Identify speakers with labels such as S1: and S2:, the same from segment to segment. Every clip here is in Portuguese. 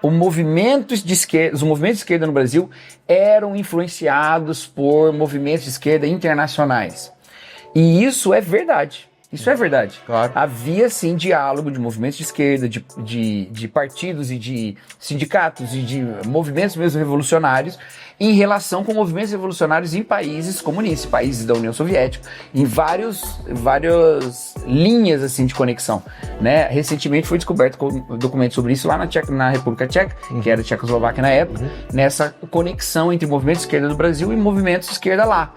S1: os movimentos de esquerda no Brasil eram influenciados por movimentos de esquerda internacionais. E isso é verdade. Isso é verdade.
S2: Claro.
S1: Havia, sim, diálogo de movimentos de esquerda, de partidos e de sindicatos e de movimentos mesmo revolucionários em relação com movimentos revolucionários em países comunistas, países da União Soviética, em várias linhas assim de conexão, né? Recentemente foi descoberto um documento sobre isso lá na República Tcheca, que era a Tchecoslováquia na época, nessa conexão entre movimentos de esquerda do Brasil e movimentos de esquerda lá.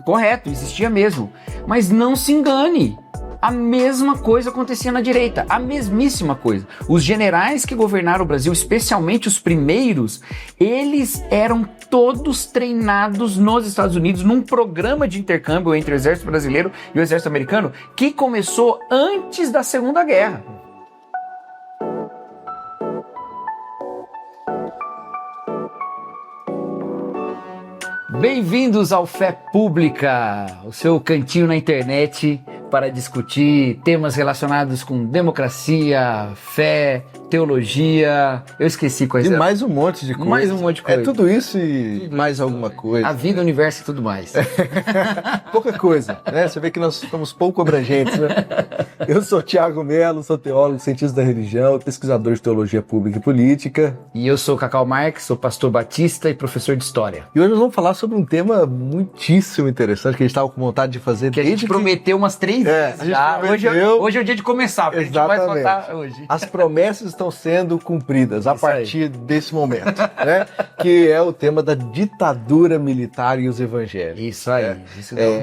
S1: Correto, existia mesmo. Mas não se engane, a mesma coisa acontecia na direita, a mesmíssima coisa. Os generais que governaram o Brasil, especialmente os primeiros, eles eram todos treinados nos Estados Unidos num programa de intercâmbio entre o exército brasileiro e o exército americano que começou antes da Segunda Guerra. Bem-vindos ao Fé Pública, o seu cantinho na internet para discutir temas relacionados com democracia, fé, teologia. Eu esqueci quais eram.
S2: E mais um monte de coisa.
S1: Mais um monte de coisa.
S2: É tudo isso e mais alguma coisa.
S1: A vida, o universo e tudo mais.
S2: Pouca coisa, né? Você vê que nós somos pouco abrangentes, né? Eu sou Thiago Melo, sou teólogo, cientista da religião, pesquisador de teologia pública e política.
S1: E eu sou Cacau Marques, sou pastor batista e professor de história.
S2: E hoje nós vamos falar sobre um tema muitíssimo interessante que a gente estava com vontade de fazer
S1: que a gente prometeu umas 3 vezes já. Hoje é o dia de começar, porque
S2: exatamente.
S1: A gente vai contar hoje.
S2: As promessas estão sendo cumpridas a partir desse momento, né? Que é o tema da ditadura militar e os evangelhos.
S1: Isso aí.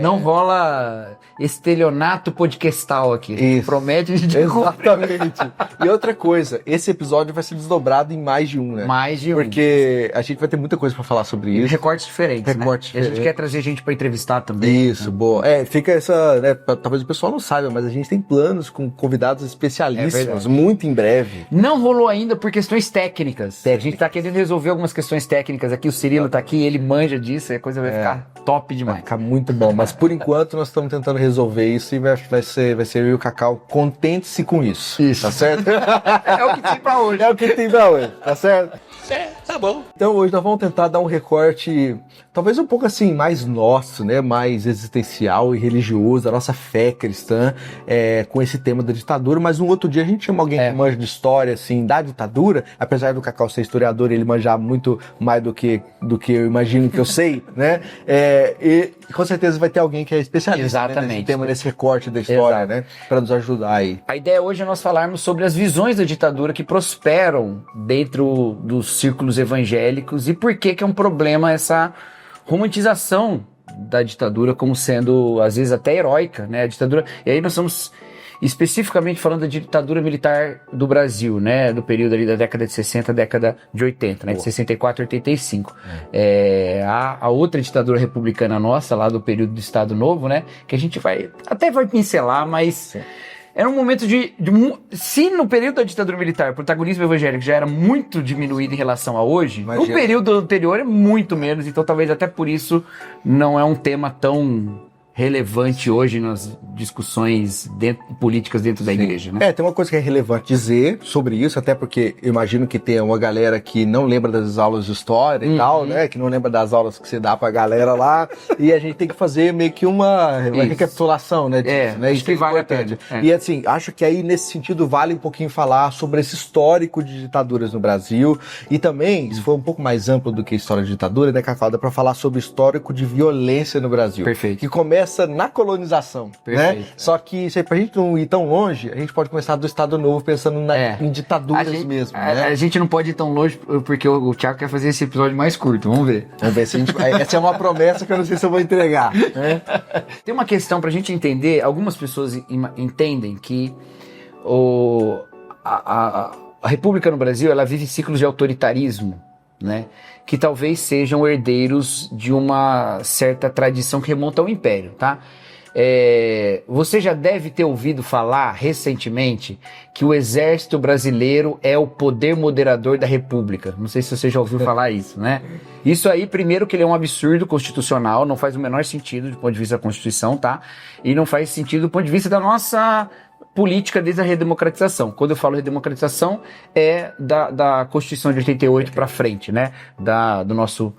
S1: Não rola estelionato podcastal aqui.
S2: Isso.
S1: Promete a gente
S2: exatamente. E outra coisa, esse episódio vai ser desdobrado em mais de um, né?
S1: Mais de um.
S2: Porque a gente vai ter muita coisa pra falar sobre isso.
S1: Recortes diferentes, né? E a gente quer trazer gente pra entrevistar também.
S2: Isso, boa. Fica essa, né, talvez o pessoal não saiba, mas a gente tem planos com convidados especialíssimos, muito em breve.
S1: Não rolou ainda por questões técnicas. A gente tá querendo resolver algumas questões técnicas aqui, o Cirilo tá aqui, ele manja disso, a coisa vai ficar top demais.
S2: Vai ficar muito bom, mas por enquanto nós estamos tentando resolver isso e vai ser eu e o Cacau, contente-se com isso.
S1: Isso.
S2: Tá certo?
S1: É o que tem pra hoje.
S2: É o que tem pra hoje, tá certo?
S1: Tá bom.
S2: Então hoje nós vamos tentar dar um recorte, talvez um pouco assim, mais nosso, né? Mais existencial e religioso, da nossa fé cristã, com esse tema da ditadura, mas um outro dia a gente chama alguém que manja de história, assim, da ditadura, apesar do Cacau ser historiador, ele manjar muito mais do que eu imagino que eu sei, né? E com certeza vai ter alguém que é especialista, né, nesse tema, nesse recorte da história, né? Para nos ajudar aí.
S1: A ideia hoje é nós falarmos sobre as visões da ditadura que prosperam dentro dos círculos evangélicos e por que é um problema essa romantização da ditadura como sendo, às vezes, até heróica, né? A ditadura... E aí nós estamos especificamente falando da ditadura militar do Brasil, né? Do período ali da década de 60, década de 80, né? De 64 a 85. A outra ditadura republicana nossa, lá do período do Estado Novo, né? Que a gente vai pincelar, mas... Sim. Era um momento se no período da ditadura militar o protagonismo evangélico já era muito diminuído em relação a hoje, o período anterior é muito menos, então talvez até por isso não é um tema tão relevante hoje nas discussões políticas dentro da igreja, né?
S2: Tem uma coisa que é relevante dizer sobre isso, até porque eu imagino que tem uma galera que não lembra das aulas de história e tal, né? Que não lembra das aulas que você dá pra galera lá, e a gente tem que fazer meio que uma recapitulação, né? Disso, né?
S1: Isso que vale a pena.
S2: E assim, acho que aí nesse sentido vale um pouquinho falar sobre esse histórico de ditaduras no Brasil, e também, se for um pouco mais amplo do que história de ditadura, né, Cacau, dá pra falar sobre o histórico de violência no Brasil.
S1: Perfeito.
S2: Que começa na colonização, né? Só que pra gente não ir tão longe, a gente pode começar do Estado Novo pensando em ditaduras mesmo, né?
S1: A gente não pode ir tão longe porque o Thiago quer fazer esse episódio mais curto, vamos ver.
S2: Vamos ver se a gente... Essa é uma promessa que eu não sei se eu vou entregar, né?
S1: Tem uma questão pra gente entender, algumas pessoas entendem que a República no Brasil, ela vive ciclos de autoritarismo, né? Que talvez sejam herdeiros de uma certa tradição que remonta ao Império, tá? Você já deve ter ouvido falar recentemente que o exército brasileiro é o poder moderador da República. Não sei se você já ouviu falar isso, né? Isso aí, primeiro, que ele é um absurdo constitucional, não faz o menor sentido do ponto de vista da Constituição, tá? E não faz sentido do ponto de vista da nossa política desde a redemocratização. Quando eu falo redemocratização, é da Constituição de 88 para frente, né? Do nosso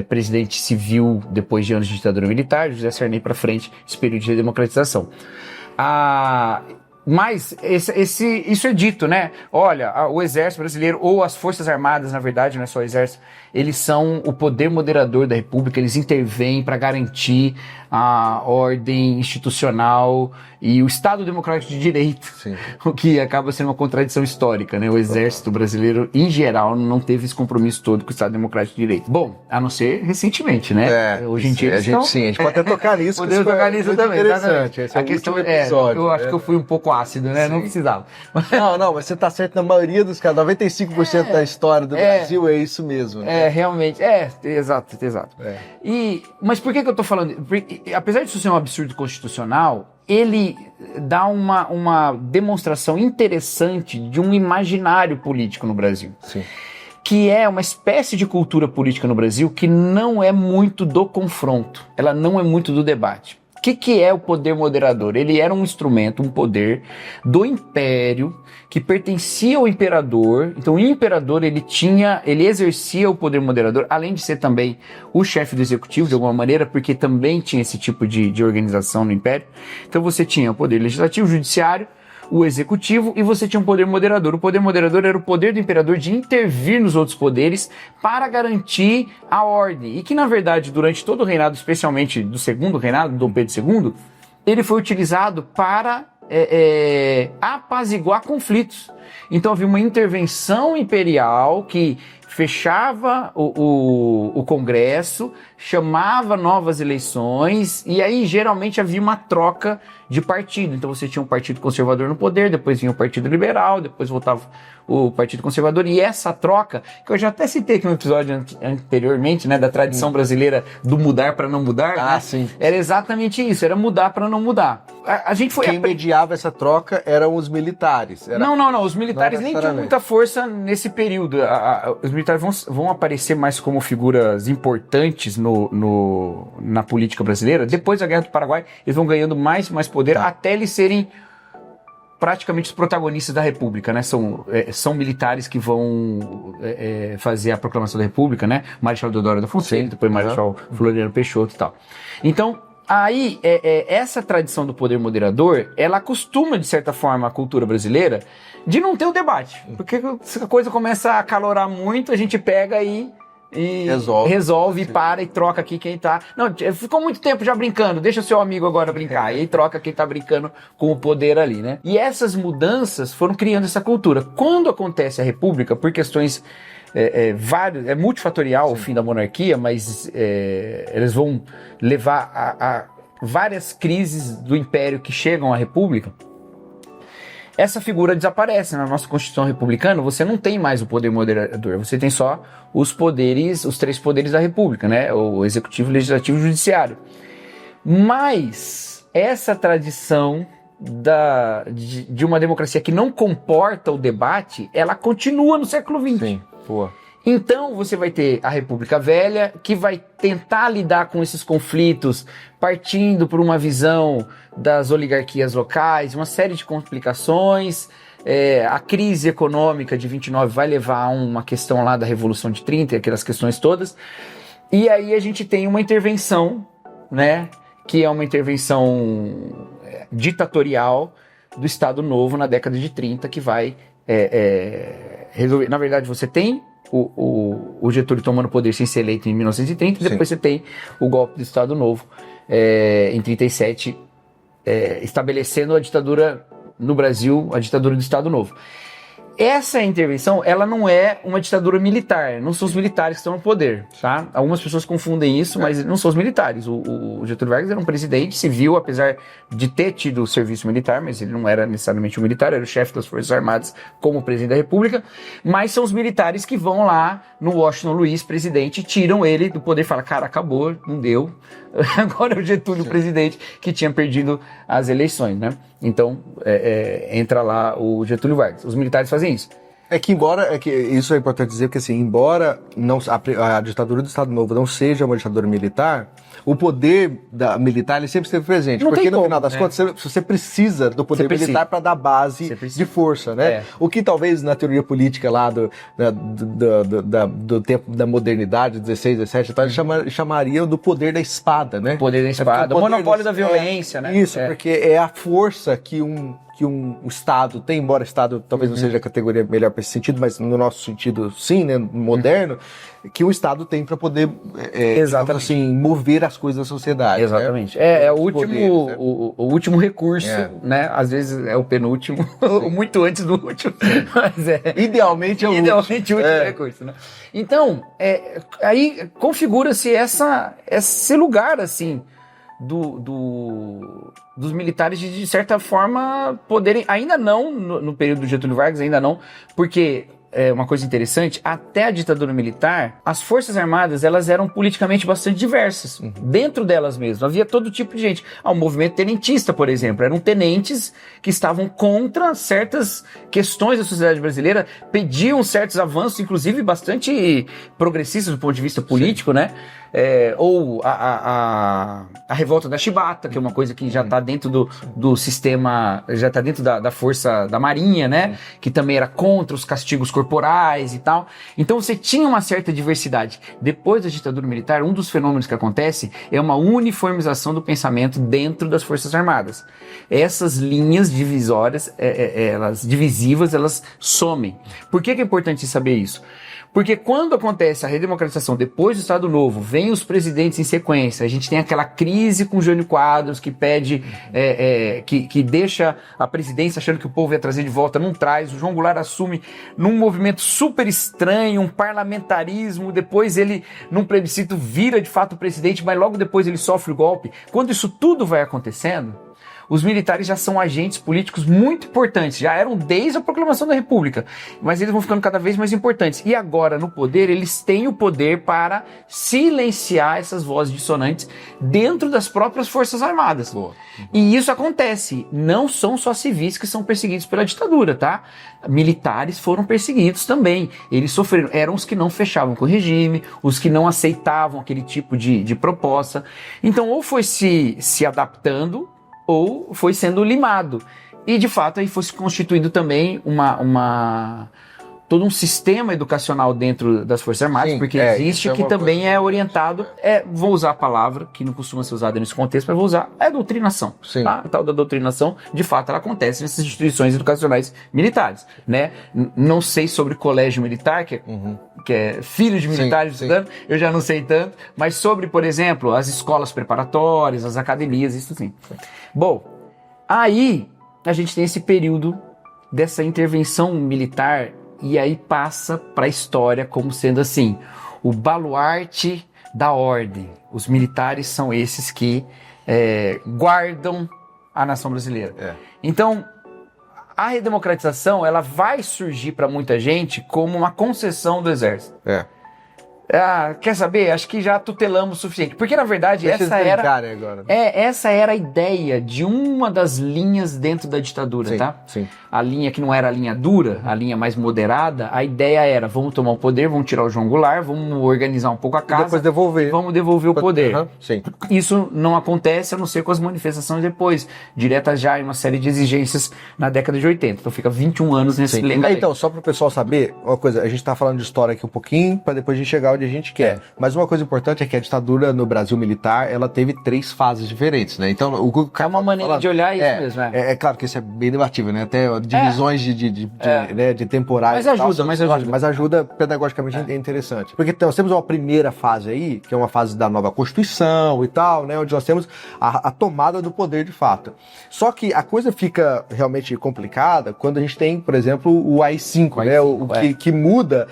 S1: presidente civil, depois de anos de ditadura militar, José Sarney para frente, esse período de redemocratização. Mas isso é dito, né? Olha, o Exército Brasileiro, ou as Forças Armadas, na verdade, não é só o Exército, eles são o poder moderador da República, eles intervêm para garantir a ordem institucional e o Estado Democrático de Direito, sim, o que acaba sendo uma contradição histórica, né? O Exército Brasileiro, em geral, não teve esse compromisso todo com o Estado Democrático de Direito. Bom, a não ser recentemente, né?
S2: Hoje em dia a gente pode até tocar nisso.
S1: Podemos tocar nisso também.
S2: Interessante. Esse é a questão episódio.
S1: Eu acho que eu fui um pouco ácido, né? Sim. Não precisava.
S2: Não, mas você tá certo na maioria dos casos. 95% da história do Brasil é isso mesmo. Né?
S1: Realmente. Exato. Mas por que eu tô falando? Porque, apesar disso ser um absurdo constitucional, ele dá uma demonstração interessante de um imaginário político no Brasil.
S2: Sim.
S1: Que é uma espécie de cultura política no Brasil que não é muito do confronto, ela não é muito do debate. O que é o poder moderador? Ele era um instrumento, um poder do império que pertencia ao imperador. Então o imperador ele exercia o poder moderador, além de ser também o chefe do executivo de alguma maneira, porque também tinha esse tipo de organização no império. Então você tinha o poder legislativo, o judiciário, o executivo, e você tinha um poder moderador. O poder moderador era o poder do imperador de intervir nos outros poderes para garantir a ordem. E que, na verdade, durante todo o reinado, especialmente do segundo reinado, Dom Pedro II, ele foi utilizado para apaziguar conflitos. Então havia uma intervenção imperial que fechava o Congresso, chamava novas eleições, e aí geralmente havia uma troca de partido. Então você tinha um partido conservador no poder, depois vinha o Partido Liberal, depois voltava o Partido Conservador, e essa troca, que eu já até citei aqui no episódio anteriormente, né, da tradição brasileira do mudar para não mudar, né?
S2: Sim.
S1: Era exatamente isso, era mudar para não mudar. A gente foi
S2: Quem mediava essa troca eram os militares.
S1: Não, os militares nem tinham muita força nesse período. Os militares vão aparecer mais como figuras importantes na política brasileira. Depois da Guerra do Paraguai, eles vão ganhando mais poder, até eles serem praticamente os protagonistas da República, né? São militares que vão fazer a proclamação da República, né? Marechal Deodoro da Fonseca, depois Marechal Floriano Peixoto e tal. Então, aí, essa tradição do poder moderador, ela acostuma, de certa forma, a cultura brasileira de não ter o debate. Porque se a coisa começa a acalorar muito, a gente pega e resolve, para e troca aqui quem tá... Não, ficou muito tempo já brincando, deixa o seu amigo agora brincar. E aí troca quem tá brincando com o poder ali, né? E essas mudanças foram criando essa cultura. Quando acontece a República, por questões... é multifatorial o fim da monarquia, mas eles vão levar a várias crises do império que chegam à República. Essa figura desaparece. Na nossa Constituição republicana, você não tem mais o poder moderador, você tem só os três poderes da República, né? O Executivo, Legislativo e Judiciário. Mas essa tradição de uma democracia que não comporta o debate, ela continua no século XX.
S2: Sim, boa.
S1: Então você vai ter a República Velha, que vai tentar lidar com esses conflitos, partindo por uma visão das oligarquias locais, uma série de complicações. A crise econômica de 29 vai levar a uma questão lá da Revolução de 30, aquelas questões todas. E aí a gente tem uma intervenção, né, que é uma intervenção ditatorial do Estado Novo na década de 30, que vai resolver. Na verdade, você tem o Getúlio tomando poder sem ser eleito em 1930, depois você tem o golpe do Estado Novo em 37, estabelecendo a ditadura no Brasil, a ditadura do Estado Novo. Essa intervenção, ela não é uma ditadura militar, não são os militares que estão no poder, tá? Algumas pessoas confundem isso, mas não são os militares. O Getúlio Vargas era um presidente civil, apesar de ter tido serviço militar, mas ele não era necessariamente um militar, era o chefe das Forças Armadas como presidente da República, mas são os militares que vão lá no Washington Luiz, presidente, tiram ele do poder e falam, cara, acabou, não deu, agora é o Getúlio presidente que tinha perdido as eleições, né? Então, entra lá o Getúlio Vargas. Os militares fazem isso.
S2: Isso é importante dizer, porque assim, embora a ditadura do Estado Novo não seja uma ditadura militar, o poder militar ele sempre esteve presente.
S1: Não
S2: porque no
S1: como,
S2: final das contas, você precisa do poder militar para dar base de força, né? O que talvez na teoria política lá do tempo da modernidade, 16, 17, tal, eles chamariam do poder da espada, né?
S1: Poder da espada, o monopólio da violência, né?
S2: Isso, porque é a força que um Estado tem, embora o Estado talvez não seja a categoria melhor para esse sentido, mas no nosso sentido sim, né, moderno, que o Estado tem para poder assim, mover as coisas da sociedade.
S1: Exatamente.
S2: Né?
S1: É o último, poderes, né? o último recurso, né? Às vezes é o penúltimo, muito antes do último, mas idealmente o último recurso, né? Então, aí configura-se esse lugar, assim, dos militares de certa forma poderem, ainda não no período do Getúlio Vargas, ainda não, porque uma coisa interessante, até a ditadura militar, as forças armadas elas eram politicamente bastante diversas, dentro delas mesmo, havia todo tipo de gente. O movimento tenentista, por exemplo, eram tenentes que estavam contra certas questões da sociedade brasileira, pediam certos avanços, inclusive bastante progressistas do ponto de vista político, né? Ou a revolta da Chibata, que é uma coisa que já está dentro do sistema, já está dentro da força da Marinha, né? Que também era contra os castigos corporais e tal. Então você tinha uma certa diversidade. Depois da ditadura militar, um dos fenômenos que acontece é uma uniformização do pensamento dentro das Forças Armadas. Essas linhas divisórias, elas divisivas, elas somem. Por que é importante saber isso? Porque quando acontece a redemocratização depois do Estado Novo, vem os presidentes em sequência, a gente tem aquela crise com Jânio Quadros que pede, que deixa a presidência achando que o povo ia trazer de volta, não traz, o João Goulart assume num movimento super estranho, um parlamentarismo, depois ele, num plebiscito, vira de fato presidente, mas logo depois ele sofre o golpe. Quando isso tudo vai acontecendo, os militares já são agentes políticos muito importantes, já eram desde a proclamação da República, mas eles vão ficando cada vez mais importantes. E agora, no poder, eles têm o poder para silenciar essas vozes dissonantes dentro das próprias Forças Armadas. E isso acontece. Não são só civis que são perseguidos pela ditadura, tá? Militares foram perseguidos também. Eles sofreram. Eram os que não fechavam com o regime, os que não aceitavam aquele tipo de proposta. Então, ou foi se adaptando, ou foi sendo limado. E, de fato, aí foi se constituindo também todo um sistema educacional dentro das Forças Armadas, porque existe que também é orientado, vou usar a palavra, que não costuma ser usada nesse contexto, mas vou usar, doutrinação. Tá? A tal da doutrinação, de fato, ela acontece nessas instituições educacionais militares. Né? Não sei sobre colégio militar, que é filho de militares estudando, eu já não sei tanto, mas sobre, por exemplo, as escolas preparatórias, as academias, isso sim. Bom, aí a gente tem esse período dessa intervenção militar e aí passa para a história como sendo assim, o baluarte da ordem. Os militares são esses que guardam a nação brasileira. Então, a redemocratização ela vai surgir para muita gente como uma concessão do exército. Quer saber? Acho que já tutelamos o suficiente. Porque, na verdade, essa era a ideia de uma das linhas dentro da ditadura, tá?
S2: Sim.
S1: A linha que não era a linha dura, a linha mais moderada, a ideia era, vamos tomar o poder, vamos tirar o João Goulart, vamos organizar um pouco a casa.
S2: E depois devolver.
S1: Vamos devolver o poder.
S2: Sim.
S1: Isso não acontece, a não ser com as manifestações depois, diretas já em uma série de exigências na década de 80. Então fica 21 anos nesse lenga.
S2: Então, só para o pessoal saber, uma coisa, a gente tá falando de história aqui um pouquinho, para depois a gente chegar onde a gente quer. Mas uma coisa importante é que a ditadura no Brasil militar, ela teve 3 fases diferentes, né? Então,
S1: é uma maneira de olhar isso mesmo,
S2: É claro que isso é bem debatível, né? Até divisões de temporais. Mas ajuda pedagogicamente, é interessante. Porque nós temos uma primeira fase aí, que é uma fase da nova Constituição e tal, né? Onde nós temos a tomada do poder de fato. Só que a coisa fica realmente complicada quando a gente tem, por exemplo, o AI-5, né? Que muda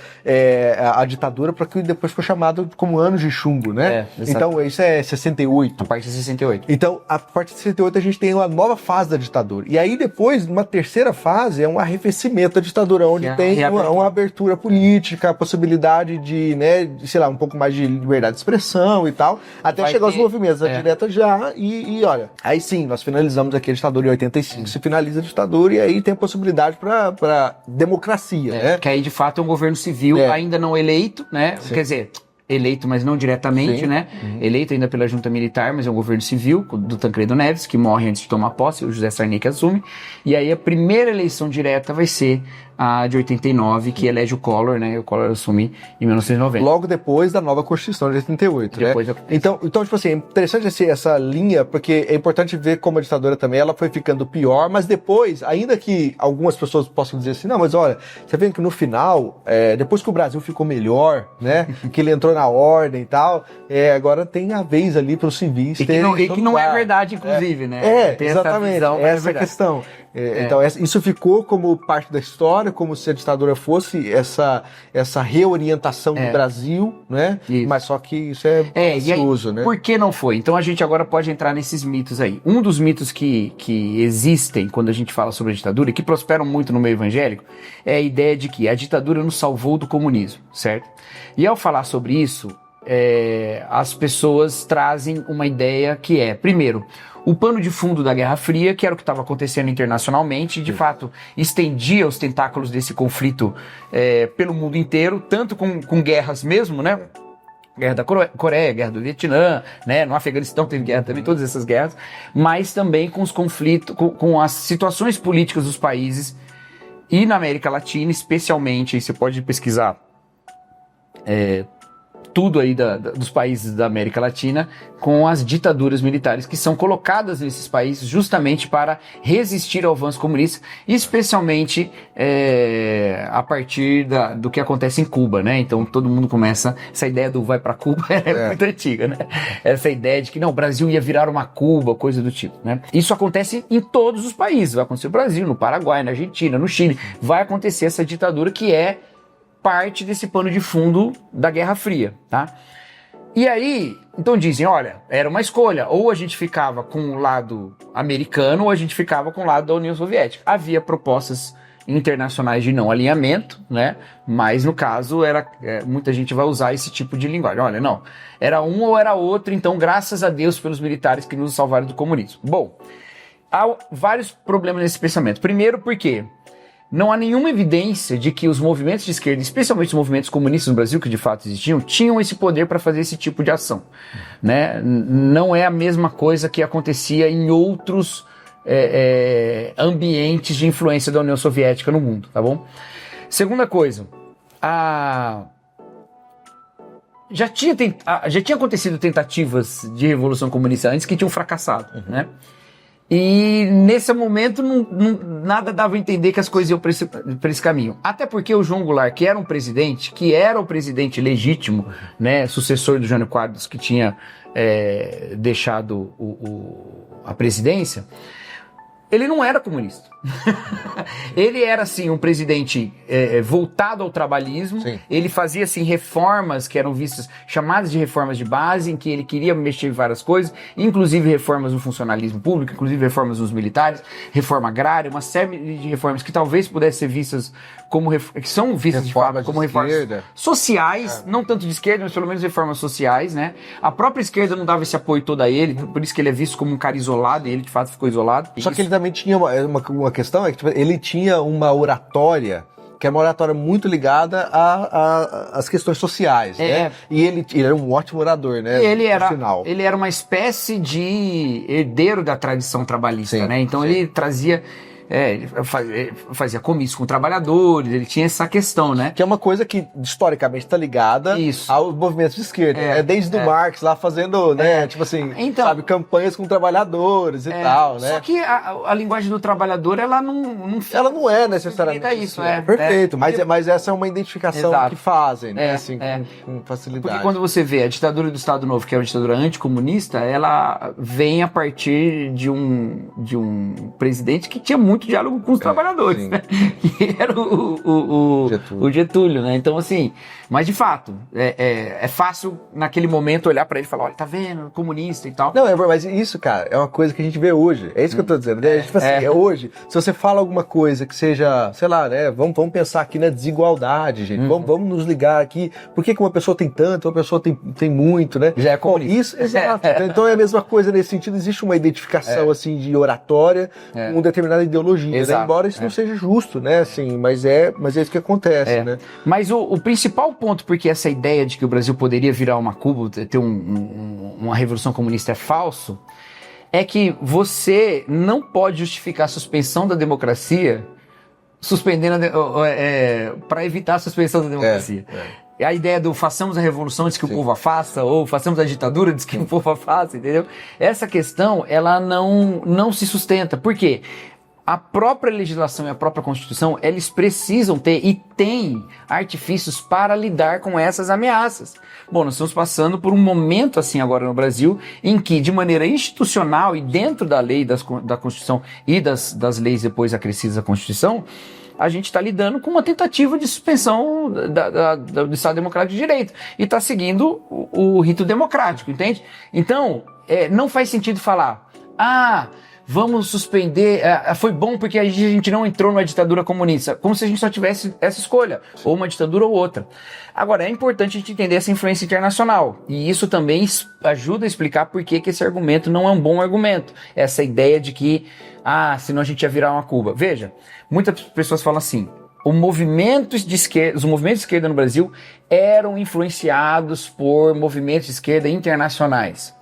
S2: a ditadura para que depois foi chamado como anos de chumbo, né? Então, isso é 68.
S1: A partir de 68.
S2: Então, a partir de 68 a gente tem uma nova fase da ditadura. E aí depois, uma terceira fase é um arrefecimento da ditadura, onde tem uma abertura política, a possibilidade de, né, sei lá, um pouco mais de liberdade de expressão e tal, até chegar aos movimentos da direta já, e olha, aí sim, nós finalizamos aqui a ditadura em 85, se finaliza a ditadura e aí tem a possibilidade para democracia, né?
S1: Que aí, de fato, é um governo civil ainda não eleito, né? Sim. Quer dizer, eleito, mas não diretamente, né? Eleito ainda pela junta militar, mas é um governo civil, do Tancredo Neves, que morre antes de tomar posse, o José Sarney que assume, e aí a primeira eleição direta vai ser a de 89, que elege o Collor, né? O Collor assume em 1990.
S2: Logo depois da nova Constituição de 88, né? Então, tipo assim, é interessante essa linha, porque é importante ver como a ditadura também, ela foi ficando pior, mas depois, ainda que algumas pessoas possam dizer assim, não, mas olha, você vê que no final, depois que o Brasil ficou melhor, né? Que ele entrou na ordem e tal, agora tem a vez ali para os civis terem...
S1: E que não é verdade, inclusive, né?
S2: Tem exatamente, essa questão. Então, isso ficou como parte da história, como se a ditadura fosse essa reorientação do Brasil, né?
S1: Isso.
S2: Mas só que isso é precioso, né?
S1: Por que não foi? Então a gente agora pode entrar nesses mitos aí. Um dos mitos que existem quando a gente fala sobre a ditadura, e que prosperam muito no meio evangélico, é a ideia de que a ditadura nos salvou do comunismo, certo? E ao falar sobre isso, as pessoas trazem uma ideia que é, primeiro, o pano de fundo da Guerra Fria, que era o que estava acontecendo internacionalmente, e de fato estendia os tentáculos desse conflito pelo mundo inteiro, tanto com guerras mesmo, né? Guerra da Coreia, Guerra do Vietnã, né? No Afeganistão teve guerra também, todas essas guerras, mas também com os conflitos, com as situações políticas dos países, e na América Latina especialmente, aí você pode pesquisar tudo aí dos países da América Latina, com as ditaduras militares que são colocadas nesses países justamente para resistir ao avanço comunista, especialmente a partir do que acontece em Cuba, né? Então todo mundo começa, essa ideia do vai para Cuba é muito antiga, né? Essa ideia de que não, o Brasil ia virar uma Cuba, coisa do tipo, né? Isso acontece em todos os países, vai acontecer no Brasil, no Paraguai, na Argentina, no Chile, vai acontecer essa ditadura que é parte desse pano de fundo da Guerra Fria, tá? E aí, então dizem, olha, era uma escolha, ou a gente ficava com o lado americano, ou a gente ficava com o lado da União Soviética. Havia propostas internacionais de não alinhamento, né? Mas no caso, muita gente vai usar esse tipo de linguagem. Olha, não, era um ou era outro, então graças a Deus pelos militares que nos salvaram do comunismo. Bom, há vários problemas nesse pensamento. Primeiro, porque não há nenhuma evidência de que os movimentos de esquerda, especialmente os movimentos comunistas no Brasil, que de fato existiam, tinham esse poder para fazer esse tipo de ação, né? Não é a mesma coisa que acontecia em outros ambientes de influência da União Soviética no mundo, tá bom? Segunda coisa, já tinha acontecido tentativas de revolução comunista antes que tinham fracassado, né? E nesse momento nada dava a entender que as coisas iam para esse caminho. Até porque o João Goulart, que era o presidente legítimo, né, sucessor do Jânio Quadros, que tinha deixado a presidência, ele não era comunista. Ele era, assim, um presidente voltado ao trabalhismo. Sim. Ele fazia, assim, reformas que eram vistas, chamadas de reformas de base, em que ele queria mexer em várias coisas, inclusive reformas no funcionalismo público, inclusive reformas nos militares, reforma agrária, uma série de reformas que talvez pudessem ser vistas como que são vistas de fato como reformas sociais, não tanto de esquerda, mas pelo menos reformas sociais, né? A própria esquerda não dava esse apoio todo a ele, por isso que ele é visto como um cara isolado, e ele de fato ficou isolado.
S2: Só que ele também tinha uma questão, é que tipo, ele tinha uma oratória, que é uma oratória muito ligada às questões sociais, né? E ele era um ótimo orador, né?
S1: E ele era uma espécie de herdeiro da tradição trabalhista, né? Então ele trazia... ele fazia comício com trabalhadores, ele tinha essa questão, né?
S2: Que é uma coisa que historicamente está ligada aos movimentos de esquerda. Desde o Marx lá fazendo, né? Tipo assim, então, sabe, campanhas com trabalhadores e tal, né?
S1: Só que a linguagem do trabalhador, ela não
S2: é necessariamente
S1: isso.
S2: Perfeito, mas essa é uma identificação que fazem, né? Assim, com facilidade.
S1: Porque quando você vê a ditadura do Estado Novo, que é uma ditadura anticomunista, ela vem a partir de um presidente que tinha muito muito diálogo com os trabalhadores, né? Que era o Getúlio, né? Então, assim, mas de fato, é fácil naquele momento olhar pra ele e falar, olha, tá vendo, comunista e tal.
S2: Não, mas isso, cara, é uma coisa que a gente vê hoje. É isso que eu tô dizendo, né? Tipo assim, hoje, se você fala alguma coisa que seja, sei lá, né? Vamos pensar aqui na desigualdade, gente. Vamos nos ligar aqui. Por que uma pessoa tem tanto, uma pessoa tem muito, né?
S1: Já é comunista.
S2: Bom, isso, exato. Então é a mesma coisa nesse sentido. Existe uma identificação, assim, de oratória com determinada ideologia, né? Embora isso não seja justo, né? Assim, mas é isso que acontece, né?
S1: Mas o principal ponto, porque essa ideia de que o Brasil poderia virar uma Cuba, ter uma revolução comunista é falso, é que você não pode justificar a suspensão da democracia para evitar a suspensão da democracia. A ideia do façamos a revolução antes que o povo a faça, ou façamos a ditadura antes que o povo a faça, entendeu? Essa questão, ela não se sustenta. Por quê? A própria legislação e a própria Constituição, eles precisam ter e têm artifícios para lidar com essas ameaças. Bom, nós estamos passando por um momento assim agora no Brasil, em que de maneira institucional e dentro da lei da Constituição e das leis depois acrescidas da Constituição, a gente está lidando com uma tentativa de suspensão do Estado Democrático de Direito e está seguindo o rito democrático, entende? Então, não faz sentido falar, vamos suspender, foi bom porque a gente não entrou numa ditadura comunista, como se a gente só tivesse essa escolha, ou uma ditadura ou outra. Agora, é importante a gente entender essa influência internacional, e isso também ajuda a explicar por que esse argumento não é um bom argumento, essa ideia de que, senão a gente ia virar uma Cuba. Veja, muitas pessoas falam assim, os movimentos de esquerda no Brasil eram influenciados por movimentos de esquerda internacionais,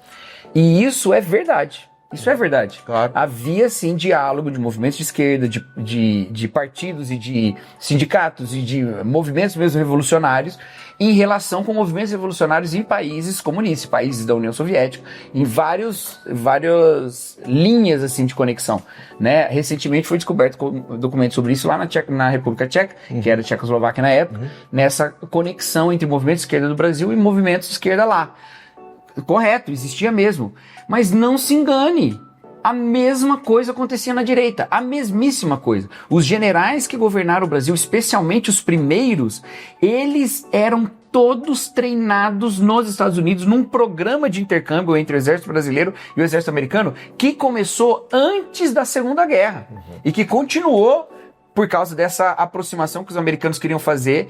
S1: e isso é verdade. Isso é verdade.
S2: Claro.
S1: Havia, sim, diálogo de movimentos de esquerda, de partidos e de sindicatos e de movimentos mesmo revolucionários em relação com movimentos revolucionários em países comunistas, países da União Soviética, em várias linhas assim de conexão, né? Recentemente foi descoberto um documento sobre isso lá na República Tcheca, que era a Tchecoslováquia na época, nessa conexão entre movimentos de esquerda do Brasil e movimentos de esquerda lá. Correto, existia mesmo. Mas não se engane, a mesma coisa acontecia na direita, a mesmíssima coisa. Os generais que governaram o Brasil, especialmente os primeiros, eles eram todos treinados nos Estados Unidos num programa de intercâmbio entre o exército brasileiro e o exército americano que começou antes da Segunda Guerra e que continuou por causa dessa aproximação que os americanos queriam fazer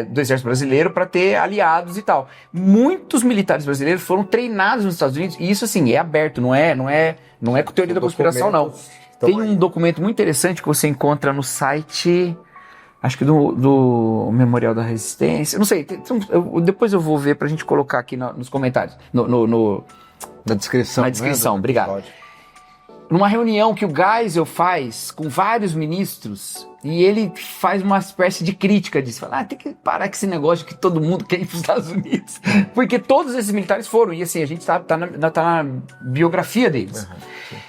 S1: do exército brasileiro para ter aliados e tal. Muitos militares brasileiros foram treinados nos Estados Unidos, e isso assim, é aberto, não é com teoria da conspiração, não. Tem um documento muito interessante que você encontra no site, acho que do Memorial da Resistência, não sei, depois eu vou ver pra gente colocar aqui nos comentários,
S2: na descrição.
S1: Na descrição, né? Obrigado. Pode. Numa reunião que o Geisel faz com vários ministros, e ele faz uma espécie de crítica disso. Fala, tem que parar com esse negócio que todo mundo quer ir para os Estados Unidos. Porque todos esses militares foram, e assim, a gente tá na biografia deles.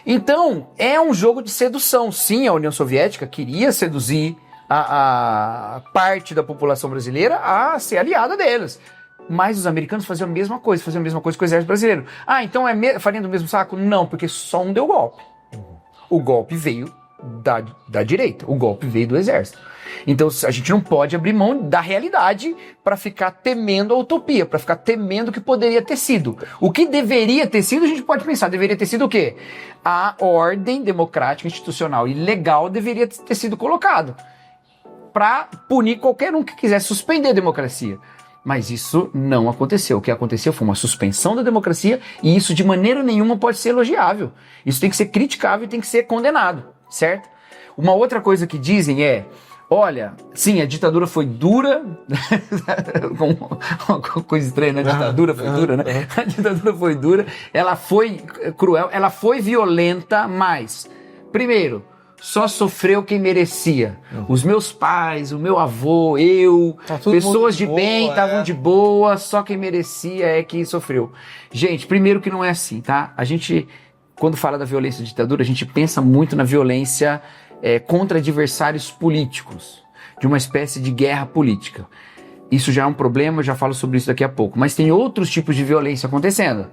S1: Então, é um jogo de sedução. Sim, a União Soviética queria seduzir a parte da população brasileira a ser aliada deles. Mas os americanos faziam a mesma coisa com o exército brasileiro. Então farinha do mesmo saco? Não, porque só um deu golpe. O golpe veio da direita, o golpe veio do exército. Então a gente não pode abrir mão da realidade para ficar temendo a utopia, para ficar temendo o que poderia ter sido. O que deveria ter sido, a gente pode pensar, deveria ter sido o quê? A ordem democrática, institucional e legal deveria ter sido colocado para punir qualquer um que quisesse suspender a democracia. Mas isso não aconteceu. O que aconteceu foi uma suspensão da democracia, e isso de maneira nenhuma pode ser elogiável. Isso tem que ser criticável e tem que ser condenado, certo? Uma outra coisa que dizem olha, sim, a ditadura foi dura, uma coisa estranha, né? A ditadura foi dura, né? A ditadura foi dura, ela foi cruel, ela foi violenta, mas, primeiro, só sofreu quem merecia. Os meus pais, o meu avô, eu, pessoas de bem estavam de boa, só quem merecia é que sofreu. Gente, primeiro que não é assim, tá? A gente, quando fala da violência da ditadura, a gente pensa muito na violência contra adversários políticos, de uma espécie de guerra política. isso já é um problema, eu já falo sobre isso daqui a pouco. Mas tem outros tipos de violência acontecendo.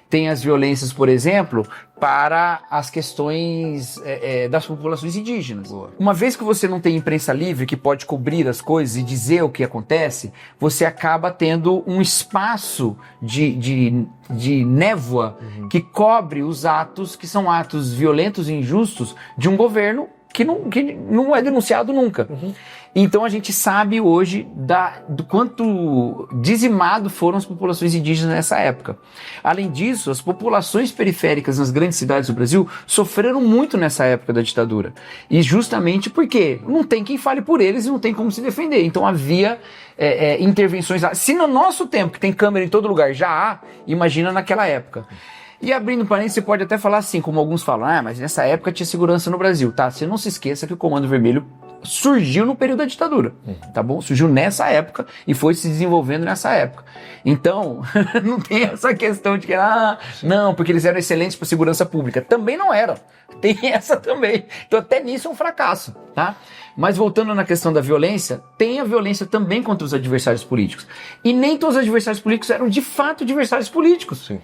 S1: Tem as violências, por exemplo, para as questões das populações indígenas.
S2: Boa.
S1: Uma vez que você não tem imprensa livre que pode cobrir as coisas e dizer o que acontece, você acaba tendo um espaço de névoa que cobre os atos que são atos violentos e injustos de um governo que não é denunciado nunca. Então a gente sabe hoje do quanto dizimado foram as populações indígenas nessa época. Além disso, as populações periféricas nas grandes cidades do Brasil sofreram muito nessa época da ditadura. E justamente porque não tem quem fale por eles e não tem como se defender. Então havia intervenções. Se no nosso tempo, que tem câmera em todo lugar, já há, imagina naquela época. E abrindo parênteses, você pode até falar assim, como alguns falam, mas nessa época tinha segurança no Brasil, tá? Você não se esqueça que o Comando Vermelho surgiu no período da ditadura, tá bom? Surgiu nessa época e foi se desenvolvendo nessa época. Então, não tem essa questão de que, não, porque eles eram excelentes para segurança pública. Também não eram. Tem essa também. Então, até nisso é um fracasso, tá? Mas voltando na questão da violência, tem a violência também contra os adversários políticos. E nem todos os adversários políticos eram de fato adversários políticos.
S2: Sim.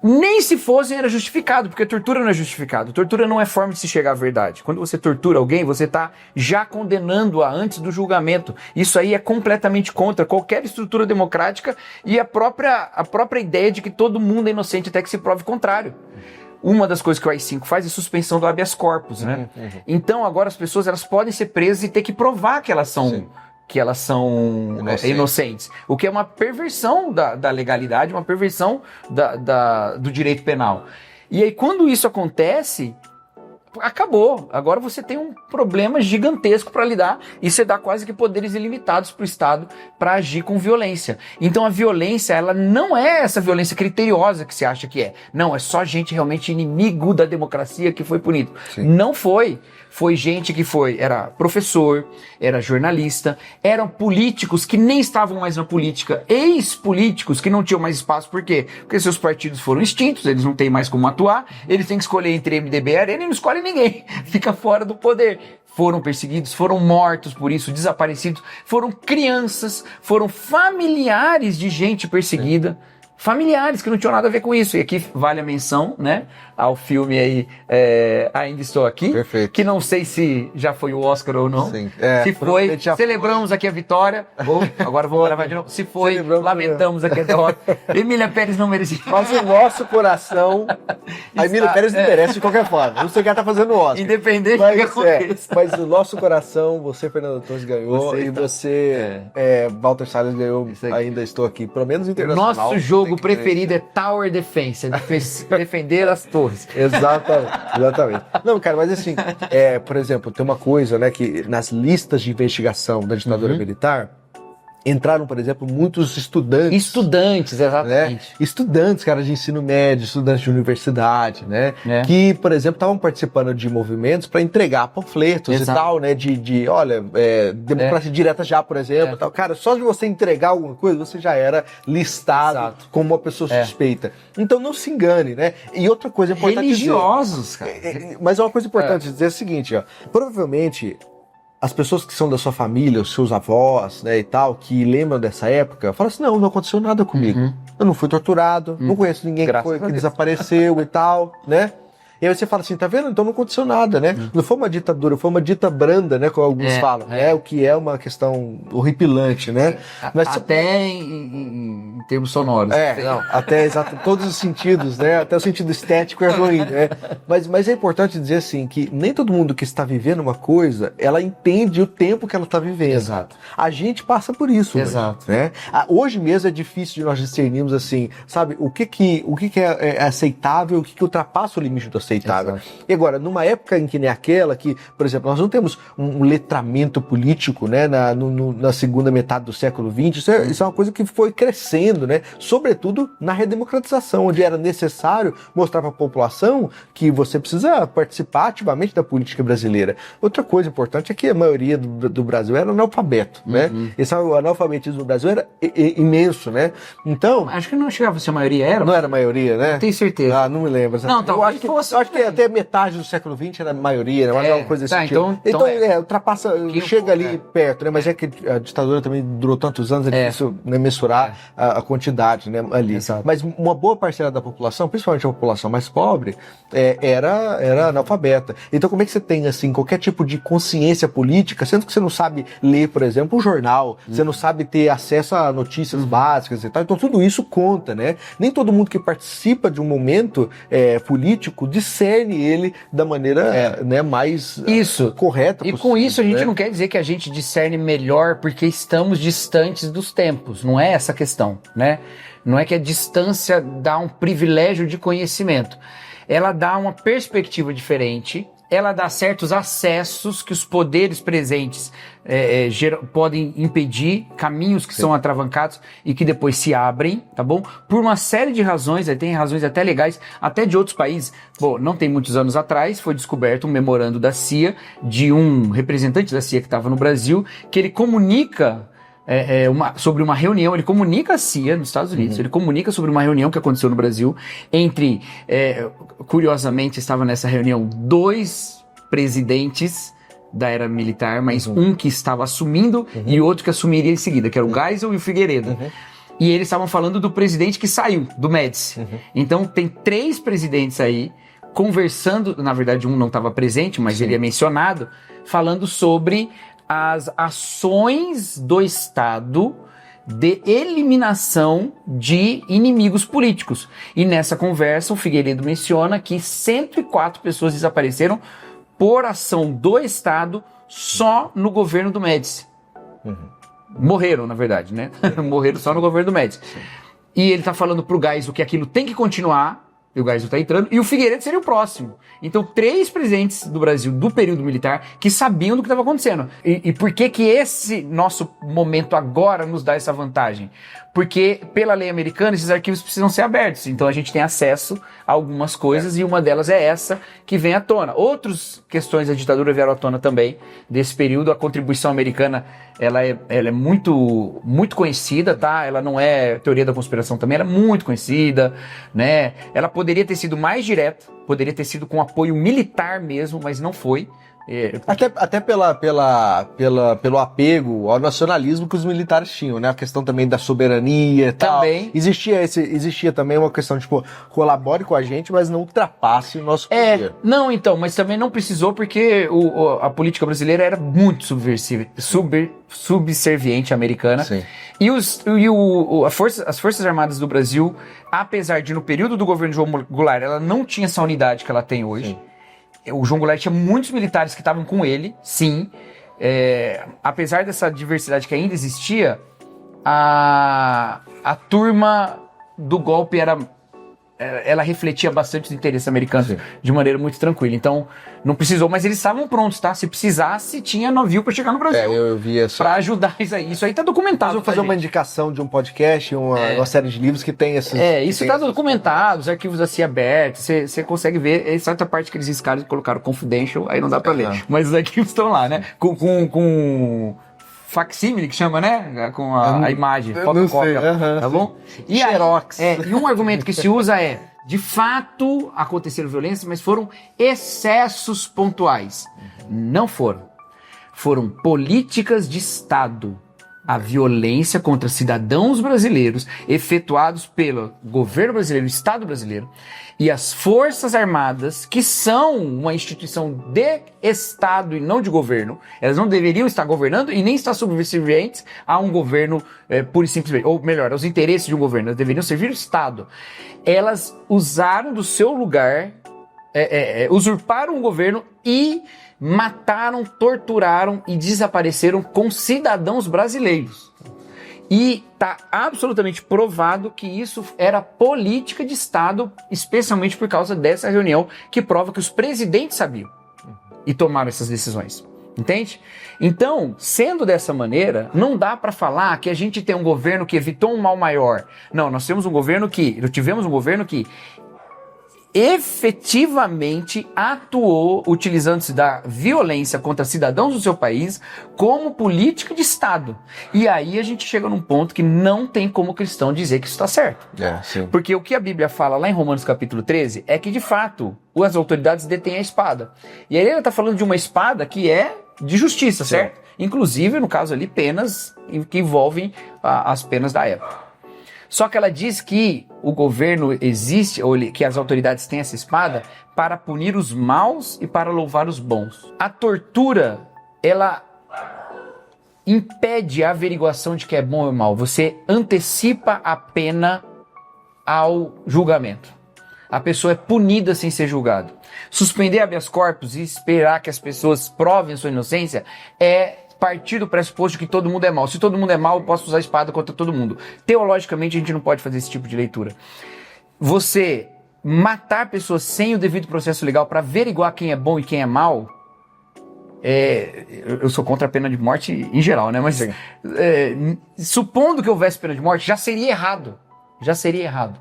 S1: Nem se fossem era justificado, porque tortura não é justificado. Tortura não é forma de se chegar à verdade. Quando você tortura alguém, você está já condenando-a antes do julgamento. Isso aí é completamente contra qualquer estrutura democrática e a própria ideia de que todo mundo é inocente até que se prove contrário. Uma das coisas que o AI-5 faz é suspensão do habeas corpus, né? Então agora as pessoas elas podem ser presas e ter que provar que elas são...
S2: Sim.
S1: Que elas são inocentes. O que é uma perversão da legalidade, uma perversão do direito penal. E aí, quando isso acontece, acabou. Agora você tem um problema gigantesco para lidar e você dá quase que poderes ilimitados para o Estado para agir com violência. Então a violência, ela não é essa violência criteriosa que você acha que é. Não, é só gente realmente inimigo da democracia que foi punido. Sim. Não foi. Foi gente que era professor, era jornalista, eram políticos que nem estavam mais na política, ex-políticos que não tinham mais espaço. Por quê? Porque seus partidos foram extintos, eles não têm mais como atuar, eles têm que escolher entre MDB e Arena e não escolhe ninguém, fica fora do poder. Foram perseguidos, foram mortos por isso, desaparecidos, foram crianças, foram familiares de gente perseguida. Familiares que não tinham nada a ver com isso. E aqui vale a menção, né, ao filme aí, Ainda Estou Aqui.
S2: Perfeito.
S1: Que não sei se já foi o Oscar ou não.
S2: Sim.
S1: Se foi, celebramos aqui a vitória. Agora vamos gravar de novo. Se foi, lamentamos aqui a derrota. Emília Pérez não merecia.
S2: Mas o nosso coração... A Emília Pérez não merece de qualquer forma. Não sei o que ela tá fazendo no Oscar.
S1: Independente do que aconteça.
S2: Mas o nosso coração, você, Fernando Torres, ganhou. Você, Walter Salles, ganhou Ainda Estou Aqui. Pelo menos internacional.
S1: Nosso jogo preferido é Tower Defense, defender as torres.
S2: Exatamente. Não, cara, mas assim, por exemplo, tem uma coisa, né, que nas listas de investigação da ditadura militar, entraram, por exemplo, muitos estudantes.
S1: Estudantes, exatamente.
S2: Né? Estudantes, cara, de ensino médio, estudantes de universidade, né? Que, por exemplo, estavam participando de movimentos para entregar panfletos e tal, né? Olha, democracia direta já, por exemplo. Tal. Cara, só de você entregar alguma coisa, você já era listado como uma pessoa suspeita. Então não se engane, né? E outra coisa importante
S1: religiosos, cara.
S2: Mas é uma coisa importante dizer o seguinte, ó. Provavelmente... As pessoas que são da sua família, os seus avós, né, e tal, que lembram dessa época, falam assim, não aconteceu nada comigo. Eu não fui torturado, não conheço ninguém que desapareceu e tal, né? E aí você fala assim, tá vendo? Então não aconteceu nada, né? Não foi uma ditadura, foi uma dita branda, né? Como alguns falam. O que é uma questão horripilante, né? Mas,
S1: até em termos sonoros.
S2: Até exato, todos os sentidos, né? Até o sentido estético é ruim, né? Mas é importante dizer assim, que nem todo mundo que está vivendo uma coisa, ela entende o tempo que ela está vivendo.
S1: Exato.
S2: A gente passa por isso.
S1: Exato.
S2: Né? Hoje mesmo é difícil de nós discernirmos assim, sabe? O que é aceitável, o que ultrapassa o limite do aceitável. Exato. E agora, numa época em que nem aquela, que, por exemplo, nós não temos um letramento político, né, na segunda metade do século XX, isso é uma coisa que foi crescendo, né, sobretudo na redemocratização, onde era necessário mostrar para a população que você precisa participar ativamente da política brasileira. Outra coisa importante é que a maioria do Brasil era analfabeto, né? Esse analfabetismo no Brasil era imenso, né? Então...
S1: Acho que não chegava a ser a maioria, era?
S2: Não era a maioria, né?
S1: Não tenho certeza.
S2: Não me lembro.
S1: Não, então, eu acho que fosse
S2: Eu acho que até metade do século XX era a maioria, né? Mas é uma coisa assim. Então ultrapassa, chega ali perto, né? Mas é que a ditadura também durou tantos anos, é difícil, né, mensurar a quantidade, né, ali.
S1: Exato.
S2: Mas uma boa parcela da população, principalmente a população mais pobre, era analfabeta. Então como é que você tem, assim, qualquer tipo de consciência política, sendo que você não sabe ler, por exemplo, um jornal, você não sabe ter acesso a notícias básicas e tal, então tudo isso conta, né? Nem todo mundo que participa de um momento político discerne ele da maneira né, mais correta possível.
S1: E com isso a gente não quer dizer que a gente discerne melhor porque estamos distantes dos tempos, não é essa a questão, né? Não é que a distância dá um privilégio de conhecimento, ela dá uma perspectiva diferente, ela dá certos acessos que os poderes presentes podem impedir, caminhos que são atravancados e que depois se abrem, tá bom? Por uma série de razões, tem razões até legais, até de outros países. Bom, não tem muitos anos atrás, foi descoberto um memorando da CIA, de um representante da CIA que estava no Brasil, que ele comunica sobre uma reunião, ele comunica a CIA nos Estados Unidos, ele comunica sobre uma reunião que aconteceu no Brasil entre, curiosamente, estava nessa reunião 2 presidentes da era militar, mas um que estava assumindo e outro que assumiria em seguida, que era o Geisel e o Figueiredo. E eles estavam falando do presidente que saiu, do Médici. Então tem 3 presidentes aí conversando, na verdade um não estava presente, mas ele é mencionado, falando sobre as ações do Estado de eliminação de inimigos políticos. E nessa conversa o Figueiredo menciona que 104 pessoas desapareceram por ação do Estado só no governo do Médici. Morreram, na verdade, né? Morreram só no governo do Médici. E ele tá falando pro Geisel que aquilo tem que continuar, e o Geisel tá entrando, e o Figueiredo seria o próximo. Então, 3 presidentes do Brasil do período militar que sabiam do que estava acontecendo. E por que que esse nosso momento agora nos dá essa vantagem? Porque, pela lei americana, esses arquivos precisam ser abertos. Então, a gente tem acesso a algumas coisas e uma delas é essa que vem à tona. Outras questões da ditadura vieram à tona também desse período. A contribuição americana, ela é muito, muito conhecida, tá? Ela não é teoria da conspiração também, ela é muito conhecida, né? Ela poderia ter sido mais direta, poderia ter sido com apoio militar mesmo, mas não foi.
S2: Até pelo apego ao nacionalismo que os militares tinham, né? A questão também da soberania e tal.
S1: Também.
S2: Existia também uma questão, tipo, colabore com a gente, mas não ultrapasse o nosso poder.
S1: Não, então, mas também não precisou porque a política brasileira era muito subserviente à americana.
S2: Sim.
S1: E as Forças Armadas do Brasil, apesar de no período do governo de João Goulart ela não tinha essa unidade que ela tem hoje. Sim. O João Goulart tinha muitos militares que estavam com ele, sim. Apesar dessa diversidade que ainda existia, a turma do golpe ela refletia bastante os interesses americanos, sim, de maneira muito tranquila. Então, não precisou, mas eles estavam prontos, tá? Se precisasse, tinha navio para chegar no Brasil.
S2: Eu vi essa.
S1: Pra ajudar isso aí. Isso aí tá documentado.
S2: Mas eu vou fazer uma indicação de um podcast, uma série de livros que tem esses...
S1: isso tá documentado, os arquivos assim abertos, você consegue ver, exceto a parte que eles riscaram e colocaram confidential, aí não dá pra ler. Mas os arquivos estão lá, né? Com facsímile, que chama, né? Com a imagem, fotocópia, tá bom? E
S2: Xerox.
S1: E um argumento que se usa de fato, aconteceram violências, mas foram excessos pontuais. Não foram. Foram políticas de Estado. A violência contra cidadãos brasileiros efetuados pelo governo brasileiro, o Estado brasileiro, e as Forças Armadas, que são uma instituição de Estado e não de governo. Elas não deveriam estar governando e nem estar subservientes a um governo pura e simplesmente, ou melhor, aos interesses de um governo. Elas deveriam servir o Estado. Elas usaram do seu lugar, usurparam o governo e mataram, torturaram e desapareceram com cidadãos brasileiros. E está absolutamente provado que isso era política de Estado, especialmente por causa dessa reunião, que prova que os presidentes sabiam e tomaram essas decisões. Entende? Então, sendo dessa maneira, não dá para falar que a gente tem um governo que evitou um mal maior. Não, nós tivemos um governo que efetivamente atuou utilizando-se da violência contra cidadãos do seu país como política de Estado. E aí a gente chega num ponto que não tem como cristão dizer que isso está certo. Porque o que a Bíblia fala lá em Romanos capítulo 13 é que, de fato, as autoridades detêm a espada. E aí ela está falando de uma espada que é de justiça, certo? Inclusive, no caso ali, penas que envolvem as penas da época. Só que ela diz que o governo existe, ou que as autoridades têm essa espada para punir os maus e para louvar os bons. A tortura, ela impede a averiguação de que é bom ou mal. Você antecipa a pena ao julgamento. A pessoa é punida sem ser julgada. Suspender habeas corpus e esperar que as pessoas provem a sua inocência é partir do pressuposto de que todo mundo é mau. Se todo mundo é mau, eu posso usar a espada contra todo mundo. Teologicamente, a gente não pode fazer esse tipo de leitura. Você matar pessoas sem o devido processo legal para averiguar quem é bom e quem é mau, eu sou contra a pena de morte em geral, né? Mas supondo que houvesse pena de morte, já seria errado. Já seria errado.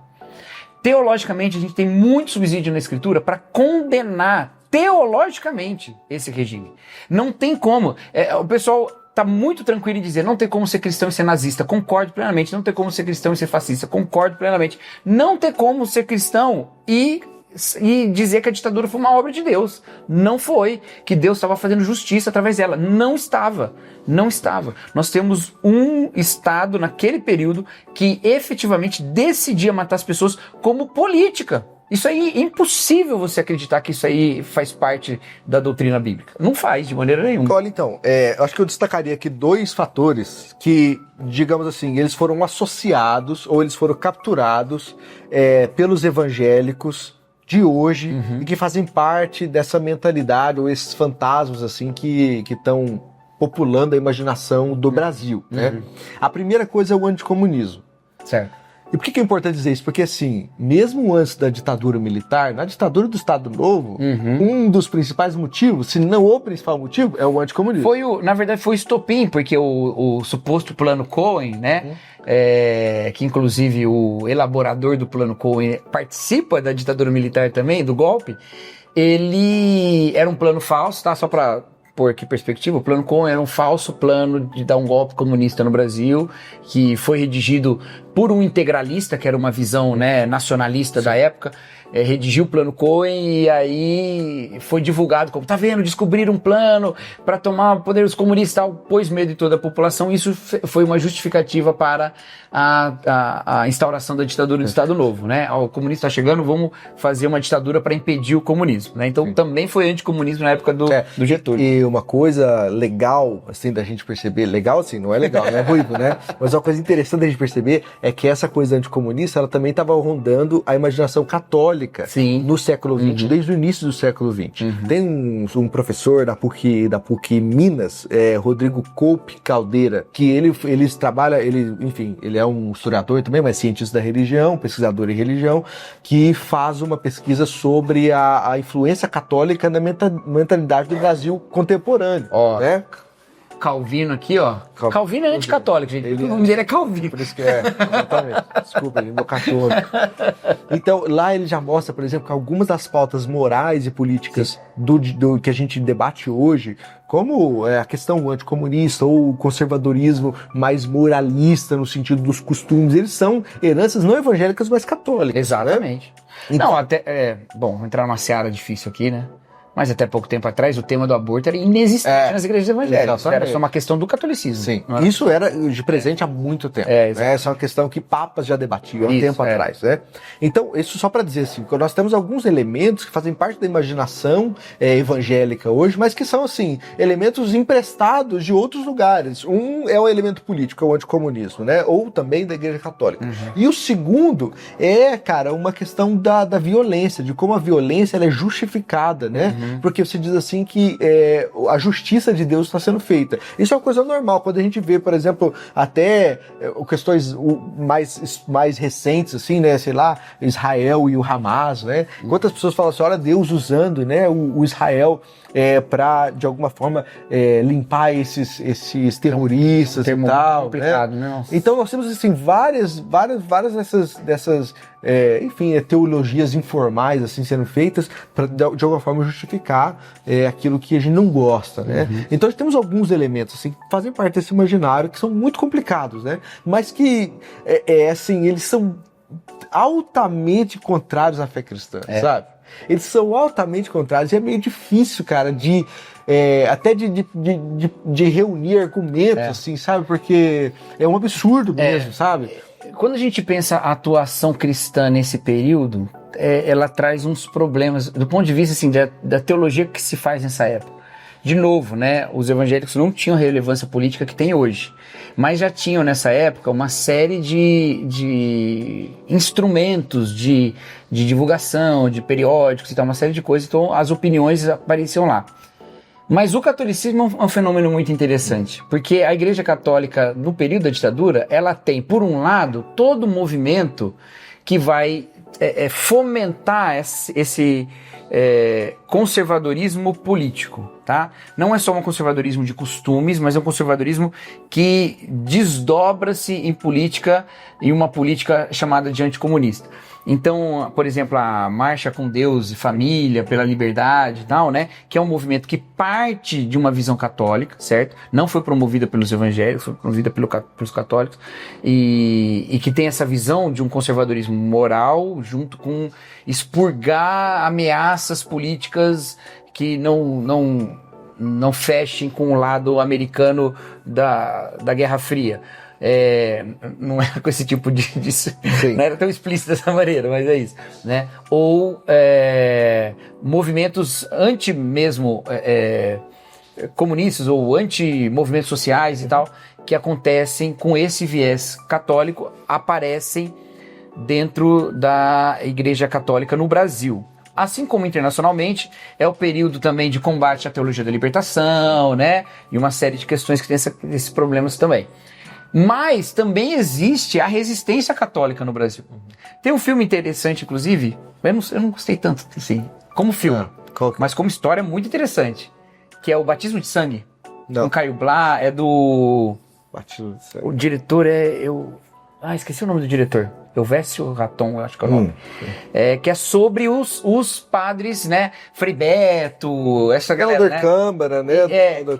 S1: Teologicamente, a gente tem muito subsídio na Escritura para condenar teologicamente esse regime. Não tem como. O pessoal está muito tranquilo em dizer não tem como ser cristão e ser nazista. Concordo plenamente. Não tem como ser cristão e ser fascista. Concordo plenamente. Não tem como ser cristão e dizer que a ditadura foi uma obra de Deus. Não foi. Que Deus estava fazendo justiça através dela. Não estava. Não estava. Nós temos um Estado naquele período que efetivamente decidia matar as pessoas como política. Isso aí é impossível você acreditar que isso aí faz parte da doutrina bíblica. Não faz, de maneira nenhuma.
S2: Olha, então, eu acho que eu destacaria aqui 2 fatores que, digamos assim, eles foram associados ou eles foram capturados pelos evangélicos de hoje e que fazem parte dessa mentalidade ou esses fantasmas assim que estão populando a imaginação do Brasil, né? A primeira coisa é o anticomunismo.
S1: Certo.
S2: E por que é importante dizer isso? Porque, assim, mesmo antes da ditadura militar, na ditadura do Estado Novo, um dos principais motivos, se não o principal motivo, é o anticomunismo.
S1: Na verdade, foi o estopim, porque o suposto plano Cohen, né, que inclusive o elaborador do plano Cohen participa da ditadura militar também, do golpe, ele era um plano falso, tá? Só para pôr aqui perspectiva, o plano Cohen era um falso plano de dar um golpe comunista no Brasil, que foi redigido por um integralista, que era uma visão, né, nacionalista da época, redigiu o plano Cohen e aí foi divulgado como, tá vendo, descobriram um plano para tomar o poder dos comunistas e tal, pôs medo em toda a população. Isso foi uma justificativa para a instauração da ditadura do Estado Novo, né? O comunista está chegando, vamos fazer uma ditadura para impedir o comunismo, né? Então também foi anticomunismo na época do Getúlio.
S2: E uma coisa legal, assim, da gente perceber, legal assim, não é legal, né, Ruivo, né? Mas uma coisa interessante da gente perceber é que essa coisa anticomunista, ela também estava rondando a imaginação católica no século XX, desde o início do século XX. Tem um professor da PUC Minas, Rodrigo Coupe Caldeira, que ele trabalha, enfim, ele é um historiador também, mas cientista da religião, pesquisador em religião, que faz uma pesquisa sobre a influência católica na mentalidade do Brasil contemporâneo, né?
S1: Calvino aqui, ó. Calvino é anticatólico, gente. O nome dele é Calvino.
S2: Por isso que exatamente. Desculpa, ele é meu católico. Então, lá ele já mostra, por exemplo, que algumas das pautas morais e políticas do que a gente debate hoje, como a questão anticomunista ou o conservadorismo mais moralista no sentido dos costumes, eles são heranças não evangélicas, mas católicas.
S1: Exatamente. Né? Então, bom, vou entrar numa seara difícil aqui, né? Mas até pouco tempo atrás, o tema do aborto era inexistente nas igrejas evangélicas. Era só uma questão do catolicismo.
S2: Sim. Isso era de presente há muito tempo. Essa é uma questão que papas já debatiam há um tempo atrás. Né? Então, isso só para dizer assim, que nós temos alguns elementos que fazem parte da imaginação evangélica hoje, mas que são, assim, elementos emprestados de outros lugares. Um é o elemento político, é o anticomunismo, né? Ou também da Igreja Católica. E o segundo é, cara, uma questão da violência, de como a violência ela é justificada, né? Porque você diz assim que a justiça de Deus está sendo feita. Isso é uma coisa normal, quando a gente vê, por exemplo, até questões mais recentes, assim, né, sei lá, Israel e o Hamas, né? Quantas pessoas falam assim, olha Deus usando, né, o Israel para, de alguma forma, limpar esses terroristas e tal.
S1: Complicado, né?
S2: Então nós temos assim, várias dessas enfim, teologias informais assim, sendo feitas para, de alguma forma, justificar aquilo que a gente não gosta, né? Então nós temos alguns elementos assim, que fazem parte desse imaginário que são muito complicados, né? Mas que, assim, eles são altamente contrários à fé cristã, sabe? Eles são altamente contrários e é meio difícil, cara, até de reunir argumentos, assim, sabe? Porque é um absurdo mesmo, sabe?
S1: Quando a gente pensa a atuação cristã nesse período, ela traz uns problemas, do ponto de vista assim, da teologia que se faz nessa época. De novo, né, os evangélicos não tinham a relevância política que tem hoje, mas já tinham nessa época uma série de instrumentos de divulgação, de periódicos e tal, uma série de coisas, então as opiniões apareciam lá. Mas o catolicismo é um fenômeno muito interessante, porque a Igreja Católica, no período da ditadura, ela tem, por um lado, todo o movimento que vai fomentar esse conservadorismo político, tá? Não é só um conservadorismo de costumes, mas é um conservadorismo que desdobra-se em política, em uma política chamada de anticomunista. Então, por exemplo, a Marcha com Deus e Família, pela Liberdade e tal, né? Que é um movimento que parte de uma visão católica, certo? Não foi promovida pelos evangélicos, foi promovida pelos católicos e que tem essa visão de um conservadorismo moral junto com expurgar ameaças políticas que não fechem com o lado americano da Guerra Fria. Não é com esse tipo não era tão explícito dessa maneira, mas é isso, né? Ou movimentos anti mesmo comunistas ou anti-movimentos sociais e tal, que acontecem com esse viés católico, aparecem dentro da Igreja Católica no Brasil. Assim como internacionalmente, é o período também de combate à teologia da libertação, né? E uma série de questões que tem esses problemas também. Mas também existe a resistência católica no Brasil. Tem um filme interessante, inclusive, eu não gostei tanto assim, como filme, mas como história é muito interessante, que é o Batismo de Sangue, com Caio Blá, é do... Batismo de Sangue. O diretor esqueci o nome do diretor. Elvésio Raton, eu acho que é o nome. Que é sobre os padres, né? Frei Beto, essa galera,
S2: Helder Câmara, né?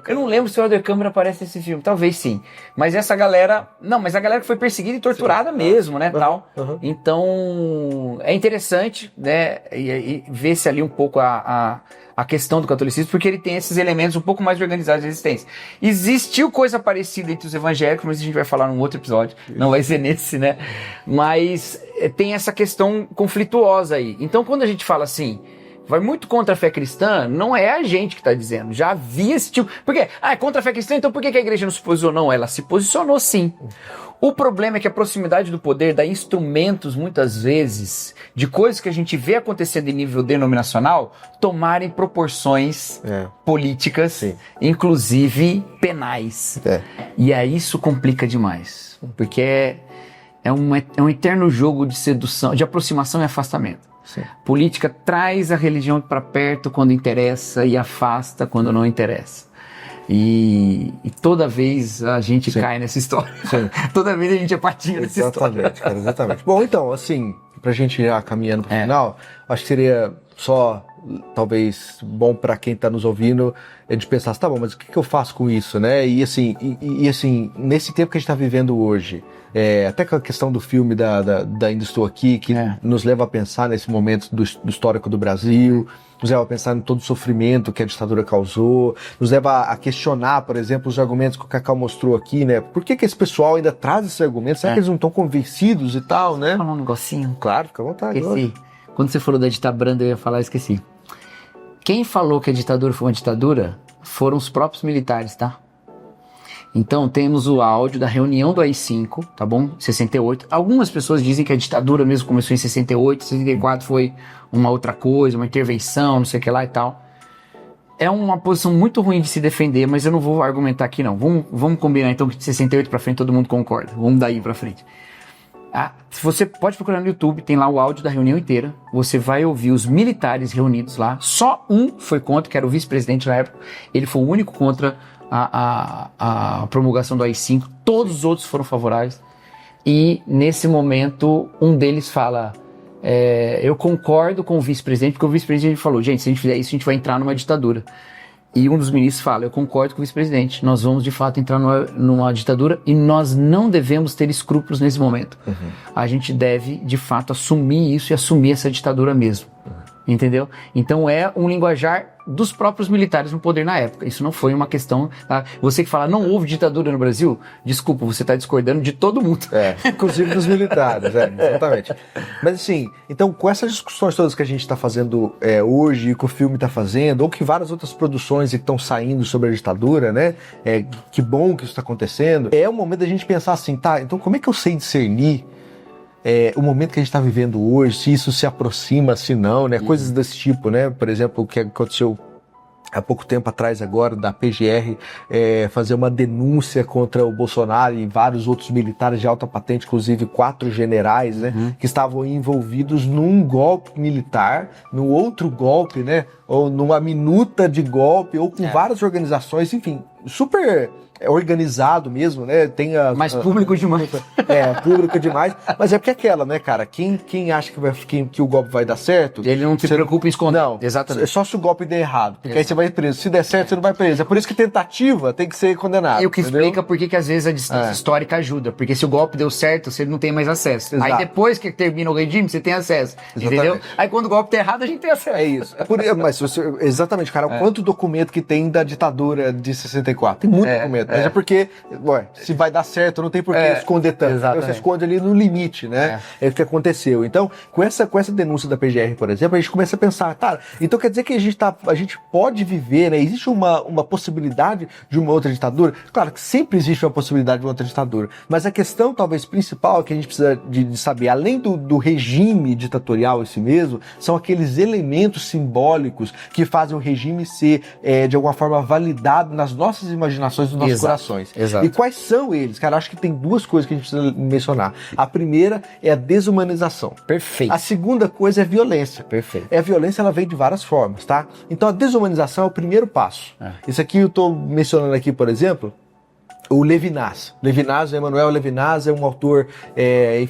S1: Eu não lembro se o Helder Câmara aparece nesse filme, talvez sim. Mas essa galera... Não, mas a galera que foi perseguida e torturada mesmo, né? Tal. Então, é interessante, né? E ver-se ali um pouco a questão do catolicismo, porque ele tem esses elementos um pouco mais organizados de resistência. Existiu coisa parecida entre os evangélicos, mas a gente vai falar num outro episódio, não vai ser nesse, né? Mas tem essa questão conflituosa aí. Então, quando a gente fala assim, vai muito contra a fé cristã, não é a gente que está dizendo, já havia esse tipo... Por quê? É contra a fé cristã, então por que a igreja não se posicionou? Ela se posicionou sim. O problema é que a proximidade do poder dá instrumentos, muitas vezes, de coisas que a gente vê acontecendo em nível denominacional, tomarem proporções políticas, inclusive penais. E aí isso complica demais, porque é um eterno jogo de sedução, de aproximação e afastamento. Política traz a religião para perto quando interessa e afasta quando não interessa. E toda vez a gente cai nessa história. Toda vez a gente é patinho nessa história.
S2: Cara, exatamente. Bom, então, assim, pra gente ir caminhando pro final, acho que seria só, talvez, bom pra quem tá nos ouvindo, de pensar, tá bom, mas o que eu faço com isso, né? E assim, nesse tempo que a gente tá vivendo hoje, até com a questão do filme da Ainda Estou Aqui, que nos leva a pensar nesse momento do histórico do Brasil, nos leva a pensar em todo o sofrimento que a ditadura causou, nos leva a questionar, por exemplo, os argumentos que o Cacau mostrou aqui, né? Por que esse pessoal ainda traz esses argumentos? Será que eles não estão convencidos e tal, né?
S1: Vou falar um negocinho.
S2: Claro, fica à vontade.
S1: Esqueci. Quando você falou da ditadura branda, eu ia falar, esqueci. Quem falou que a ditadura foi uma ditadura foram os próprios militares, tá? Então, temos o áudio da reunião do AI-5, tá bom? 68. Algumas pessoas dizem que a ditadura mesmo começou em 68, 64 foi uma outra coisa, uma intervenção, não sei o que lá e tal. é uma posição muito ruim de se defender, mas eu não vou argumentar aqui não. Vamos combinar então que de 68 pra frente todo mundo concorda. Vamos daí pra frente. Se você pode procurar no YouTube, tem lá o áudio da reunião inteira. Você vai ouvir os militares reunidos lá. Só um foi contra, que era o vice-presidente na época. Ele foi o único contra a promulgação do AI-5. Todos os outros foram favoráveis. E nesse momento, um deles fala... eu concordo com o vice-presidente, porque o vice-presidente falou, gente, se a gente fizer isso, a gente vai entrar numa ditadura. E um dos ministros fala, eu concordo com o vice-presidente, nós vamos de fato entrar numa ditadura e nós não devemos ter escrúpulos nesse momento. A gente deve, de fato, assumir isso e assumir essa ditadura mesmo. Entendeu? Então é um linguajar dos próprios militares no poder na época. Isso não foi uma questão... Tá? Você que fala, não houve ditadura no Brasil, desculpa, você está discordando de todo mundo.
S2: Inclusive dos militares, exatamente. Mas assim, então com essas discussões todas que a gente está fazendo hoje, e que o filme está fazendo, ou que várias outras produções que estão saindo sobre a ditadura, né? Que bom que isso está acontecendo. É o momento da gente pensar assim, tá, então como é que eu sei discernir o momento que a gente está vivendo hoje, se isso se aproxima, se não, né? Coisas desse tipo, né? Por exemplo, o que aconteceu há pouco tempo atrás agora, da PGR fazer uma denúncia contra o Bolsonaro e vários outros militares de alta patente, inclusive 4 generais, né? Que estavam envolvidos num golpe militar, num outro golpe, né? Ou numa minuta de golpe, ou com várias organizações, enfim, super... organizado mesmo, né?
S1: Mas público demais.
S2: Público demais. Mas é porque aquela, né, cara? Quem acha que o golpe vai dar certo...
S1: Ele não se preocupa em esconder.
S2: Não,
S1: exatamente.
S2: Só se o golpe der errado. Porque aí você vai preso. Se der certo, você não vai preso. É por isso que tentativa tem que ser condenada.
S1: E o que explica por que às vezes a distância histórica ajuda. Porque se o golpe deu certo, você não tem mais acesso.
S2: Exato.
S1: Aí depois que termina o regime, você tem acesso.
S2: Exatamente.
S1: Entendeu? Aí quando o golpe tá errado, a gente tem acesso.
S2: É isso. Mas exatamente, cara. Quanto documento que tem da ditadura de 64? Tem muito documento. Mas é porque... se vai dar certo, não tem por que esconder tanto. Você esconde ali no limite, né? É o que aconteceu. Então, com essa denúncia da PGR, por exemplo, a gente começa a pensar, cara, então quer dizer que a gente pode viver, né? Existe uma possibilidade de uma outra ditadura? Claro que sempre existe uma possibilidade de uma outra ditadura, mas a questão, talvez, principal que a gente precisa de saber, além do regime ditatorial em si mesmo, são aqueles elementos simbólicos que fazem o regime ser, de alguma forma, validado nas nossas imaginações, nos nossos corações.
S1: Exato.
S2: E quais são eles? Cara, acho que tem 2 coisas que a gente precisa mencionar. A primeira é a desumanização.
S1: Perfeito.
S2: A segunda coisa é a violência.
S1: Perfeito.
S2: A violência, ela vem de várias formas, tá? Então a desumanização é o primeiro passo. Isso aqui eu tô mencionando aqui, por exemplo, o Levinas. Emanuel Levinas é um autor,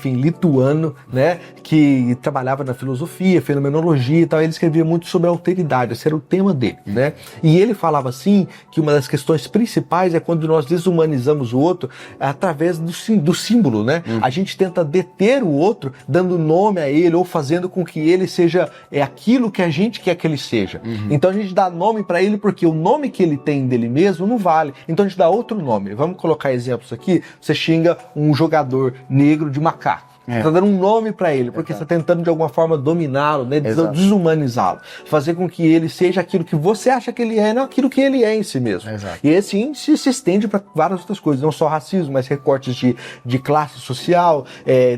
S2: lituano, né, que trabalhava na filosofia, fenomenologia e tal. Ele escrevia muito sobre a alteridade, esse era o tema dele, né? E ele falava assim que uma das questões principais é quando nós desumanizamos o outro através do símbolo, né? A gente tenta deter o outro, dando nome a ele ou fazendo com que ele seja aquilo que a gente quer que ele seja. Então a gente dá nome para ele porque o nome que ele tem dele mesmo não vale. Então a gente dá outro nome. Vamos colocar exemplos aqui. Você xinga um jogador negro de macaco. Você tá dando um nome pra ele, porque você tá tentando de alguma forma dominá-lo, né? Desumanizá-lo. Fazer com que ele seja aquilo que você acha que ele é, não aquilo que ele é em si mesmo.
S1: Exato.
S2: E esse índice se estende para várias outras coisas, não só racismo, mas recortes de classe social,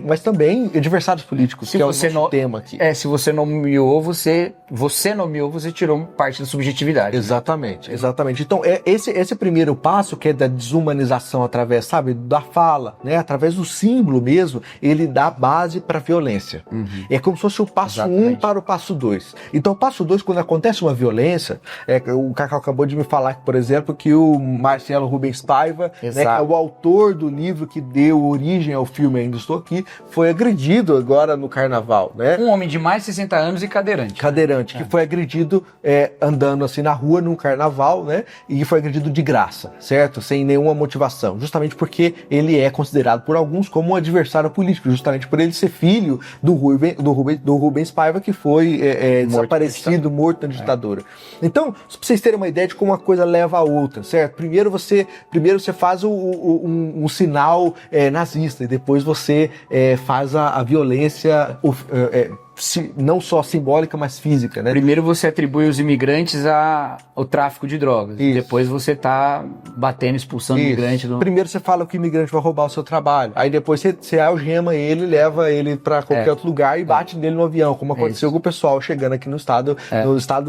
S2: mas também adversários políticos, que é o nosso tema aqui.
S1: Se você nomeou, você tirou parte da subjetividade.
S2: Exatamente. Então, esse primeiro passo, que é da desumanização através, sabe, da fala, né? Através do símbolo mesmo, ele dá base para a violência. É como se fosse o passo 1 para o passo 2. Então, o passo 2, quando acontece uma violência, o Cacau acabou de me falar, por exemplo, que o Marcelo Rubens Paiva, né, que é o autor do livro que deu origem ao filme Ainda Estou Aqui, foi agredido agora no carnaval, né?
S1: Um homem de mais de 60 anos e cadeirante.
S2: Que foi agredido andando assim na rua, num carnaval, né? E foi agredido de graça, certo? Sem nenhuma motivação. Justamente porque ele é considerado por alguns como um adversário político, justamente por ele ser filho do Rubens Paiva, que foi desaparecido, morto na ditadura. Então, pra vocês terem uma ideia de como uma coisa leva a outra, certo? Primeiro você faz um sinal nazista e depois você faz a violência não só simbólica, mas física, né?
S1: Primeiro você atribui os imigrantes ao tráfico de drogas.
S2: Isso.
S1: Depois você tá batendo, expulsando o imigrante.
S2: Primeiro você fala que o imigrante vai roubar o seu trabalho. Aí depois você algema ele, leva ele para qualquer outro lugar e bate nele no avião, como aconteceu com o pessoal chegando aqui no estado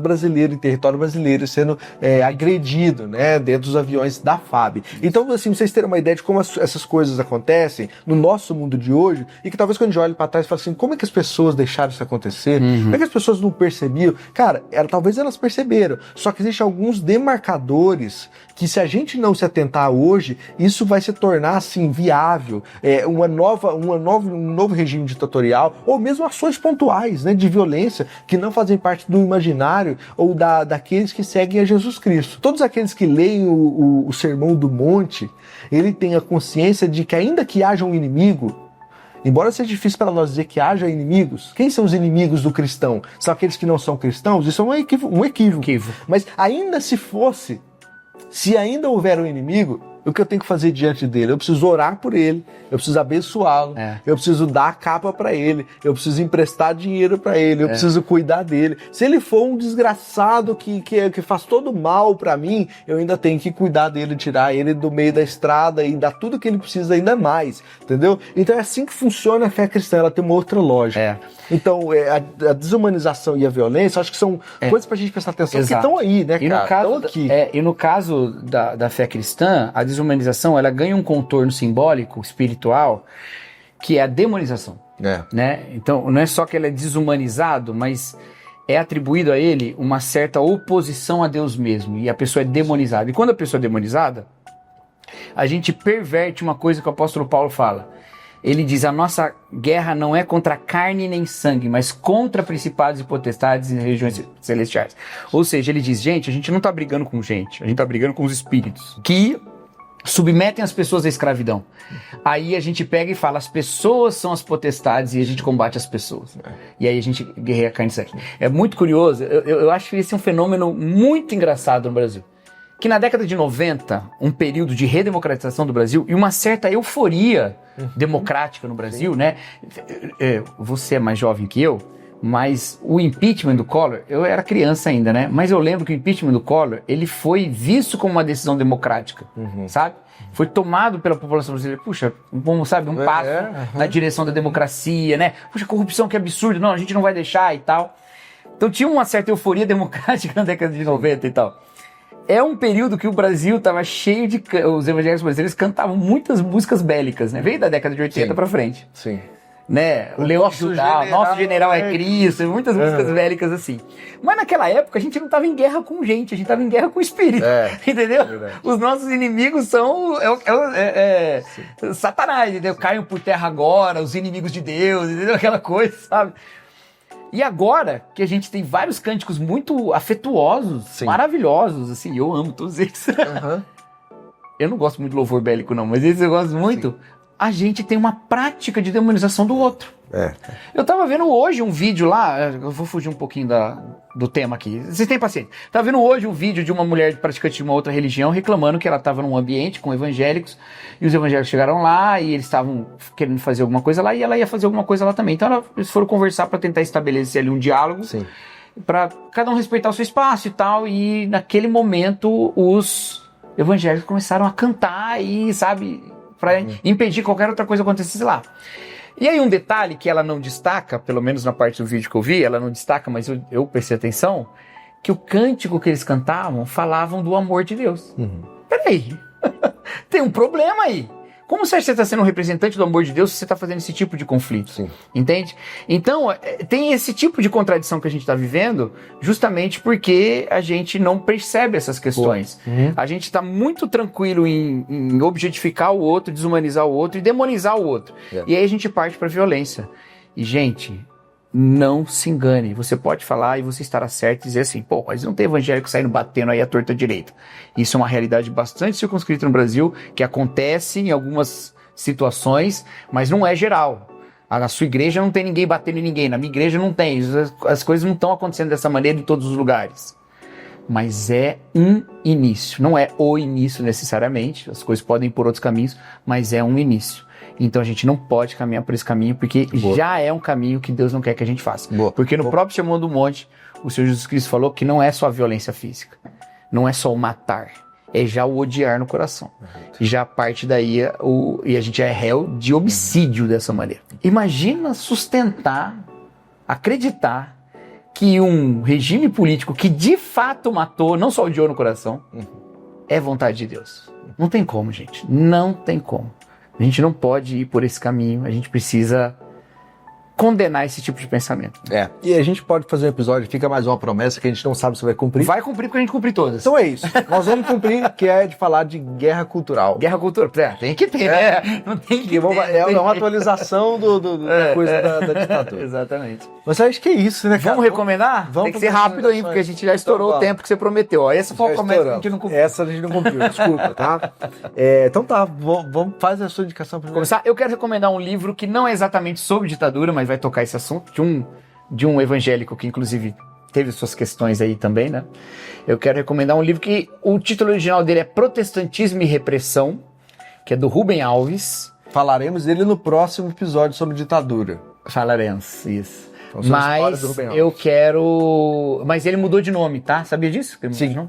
S2: brasileiro, em território brasileiro, sendo agredido, né, dentro dos aviões da FAB. Então, assim, vocês terem uma ideia de como essas coisas acontecem no nosso mundo de hoje, e que talvez quando a gente olhe para trás e fale assim, como é que as pessoas deixaram isso acontecer? Como é que as pessoas não percebiam? Cara, talvez elas perceberam, só que existem alguns demarcadores que, se a gente não se atentar hoje, isso vai se tornar, assim, viável, um novo regime ditatorial, ou mesmo ações pontuais, né, de violência, que não fazem parte do imaginário ou daqueles que seguem a Jesus Cristo. Todos aqueles que leem o Sermão do Monte, ele tem a consciência de que, ainda que haja um inimigo, embora seja difícil para nós dizer que haja inimigos, quem são os inimigos do cristão? São aqueles que não são cristãos? Isso é um equívoco. Mas ainda se ainda houver um inimigo, o que eu tenho que fazer diante dele? Eu preciso orar por ele, eu preciso abençoá-lo, eu preciso dar a capa para ele, eu preciso emprestar dinheiro para ele, eu preciso cuidar dele. Se ele for um desgraçado que faz todo mal para mim, eu ainda tenho que cuidar dele, tirar ele do meio da estrada e dar tudo que ele precisa, ainda mais, entendeu? Então é assim que funciona a fé cristã, ela tem uma outra lógica. Então a desumanização e a violência, acho que são coisas pra gente prestar atenção, que estão aí, né, cara?
S1: E no caso da fé cristã, a desumanização, ela ganha um contorno simbólico, espiritual, que é a demonização. Né? Então, não é só que ele é desumanizado, mas é atribuído a ele uma certa oposição a Deus mesmo, e a pessoa é demonizada. E quando a pessoa é demonizada, a gente perverte uma coisa que o apóstolo Paulo fala. Ele diz, a nossa guerra não é contra carne nem sangue, mas contra principados e potestades em regiões celestiais. Ou seja, ele diz, gente, a gente não está brigando com gente, a gente está brigando com os espíritos que submetem as pessoas à escravidão. Aí a gente pega e fala, as pessoas são as potestades, e a gente combate as pessoas. E aí a gente guerreia a carne e sangue. É muito curioso, eu acho que esse é um fenômeno muito engraçado no Brasil. Que na década de 90, um período de redemocratização do Brasil e uma certa euforia democrática no Brasil, né? Você é mais jovem que eu, mas o impeachment do Collor, eu era criança ainda, né? Mas eu lembro que o impeachment do Collor, ele foi visto como uma decisão democrática, sabe? Foi tomado pela população brasileira, puxa, um passo na direção da democracia, né? Puxa, corrupção, que absurdo, não, a gente não vai deixar e tal. Então tinha uma certa euforia democrática na década de 90 e tal. É um período que o Brasil estava cheio de... Os evangélicos brasileiros cantavam muitas músicas bélicas, né? Veio da década de 80 para frente.
S2: Sim.
S1: Né? O Leão Judá, Nosso General é Cristo, muitas músicas bélicas assim. Mas naquela época a gente não estava em guerra com gente, a gente estava em guerra com o espírito. Entendeu? Os nossos inimigos são Satanás, entendeu? Caiam por terra agora, os inimigos de Deus, entendeu? Aquela coisa, sabe? E agora que a gente tem vários cânticos muito afetuosos, maravilhosos, assim, eu amo todos eles. Eu não gosto muito de louvor bélico não, mas esses eu gosto muito. A gente tem uma prática de demonização do outro. Eu tava vendo hoje um vídeo lá, eu vou fugir um pouquinho do tema aqui, vocês têm paciência. Tava vendo hoje um vídeo de uma mulher praticante de uma outra religião reclamando que ela tava num ambiente com evangélicos, e os evangélicos chegaram lá e eles estavam querendo fazer alguma coisa lá, e ela ia fazer alguma coisa lá também. Então eles foram conversar para tentar estabelecer ali um diálogo, para cada um respeitar o seu espaço e tal, e naquele momento os evangélicos começaram a cantar e, sabe, para impedir qualquer outra coisa acontecesse lá. E aí um detalhe que ela não destaca, pelo menos na parte do vídeo que eu vi, ela não destaca, mas eu prestei atenção, que o cântico que eles cantavam falavam do amor de Deus. Peraí, tem um problema aí. Como você acha que você está sendo um representante do amor de Deus se você está fazendo esse tipo de conflito? Entende? Então, tem esse tipo de contradição que a gente está vivendo justamente porque a gente não percebe essas questões. A gente está muito tranquilo em objetificar o outro, desumanizar o outro e demonizar o outro. E aí a gente parte para a violência. E, gente, não se engane. Você pode falar e você estará certo e dizer assim, pô, mas não tem evangélico saindo batendo aí a torta direita. Isso é uma realidade bastante circunscrita no Brasil, que acontece em algumas situações, mas não é geral. Na sua igreja não tem ninguém batendo em ninguém, na minha igreja não tem. As coisas não estão acontecendo dessa maneira em todos os lugares. Mas é um início. Não é o início necessariamente, as coisas podem ir por outros caminhos, mas é um início. Então a gente não pode caminhar por esse caminho, porque já é um caminho que Deus não quer que a gente faça. Porque no próprio Sermão do Monte, o Senhor Jesus Cristo falou que não é só a violência física, não é só o matar, é já o odiar no coração. Já parte daí, e a gente é réu de homicídio dessa maneira. Imagina sustentar, acreditar que um regime político que de fato matou, não só odiou no coração, é vontade de Deus. Não tem como, gente. Não tem como. A gente não pode ir por esse caminho. A gente precisa condenar esse tipo de pensamento.
S2: E a gente pode fazer um episódio, fica mais uma promessa que a gente não sabe se vai cumprir.
S1: Vai cumprir porque a gente cumpre todas.
S2: Então é isso. Nós vamos cumprir, que é de falar de guerra cultural.
S1: Guerra cultural. Tem que ter, né? Não tem que ter.
S2: É uma atualização da coisa da ditadura.
S1: Exatamente.
S2: Mas acho que é isso, né, cara?
S1: Vamos recomendar?
S2: Vamos.
S1: Tem que ser rápido aí, porque a gente já estourou o tempo que você prometeu. Ó, essa foi a promessa que a gente não cumpriu.
S2: Essa a gente não cumpriu, desculpa, tá? Então tá, vamos fazer a sua indicação primeiro.
S1: Começar, eu quero recomendar um livro que não é exatamente sobre ditadura, mas vai tocar esse assunto, de um evangélico que inclusive teve suas questões aí também, né? Eu quero recomendar um livro que o título original dele é Protestantismo e Repressão, que é do Rubem Alves.
S2: Falaremos dele no próximo episódio sobre ditadura.
S1: Falaremos, isso.
S2: Então,
S1: mas eu quero... Mas ele mudou de nome, tá? Sabia disso?
S2: Sim.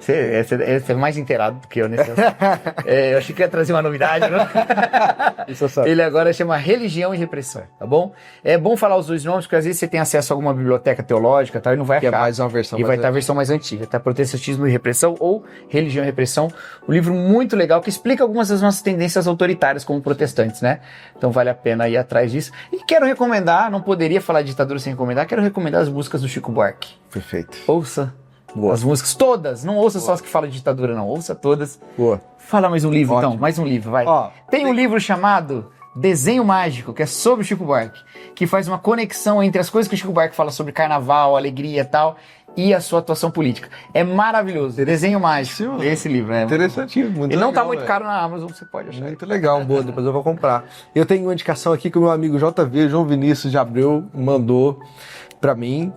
S1: Você é mais inteirado do que eu nesse assunto. Eu achei que ia trazer uma novidade, né?
S2: Isso eu sei.
S1: Ele agora chama Religião e Repressão, tá bom? É bom falar os dois nomes, porque às vezes você tem acesso a alguma biblioteca teológica, tá? E não vai achar.
S2: Que é mais uma versão
S1: e vai estar a versão mais antiga, tá? Protestantismo e Repressão ou Religião e Repressão. Um livro muito legal que explica algumas das nossas tendências autoritárias como protestantes, né? Então vale a pena ir atrás disso. E quero recomendar, não poderia falar de ditadura sem recomendar, quero recomendar as músicas do Chico Buarque.
S2: Perfeito.
S1: Ouça as músicas todas, não ouça só as que falam de ditadura não, ouça todas. Fala mais um livro. Ótimo. Então, mais um livro, vai. Tem um livro chamado Desenho Mágico, que é sobre o Chico Buarque, que faz uma conexão entre as coisas que o Chico Buarque fala sobre carnaval, alegria e tal, e a sua atuação política. É maravilhoso. Desenho Mágico. Esse livro, né?
S2: Interessantinho, muito legal.
S1: Ele não tá muito caro na Amazon, você pode achar.
S2: Muito legal, boa, depois eu vou comprar. Eu tenho uma indicação aqui que o meu amigo JV, João Vinícius de Abreu, mandou pra mim.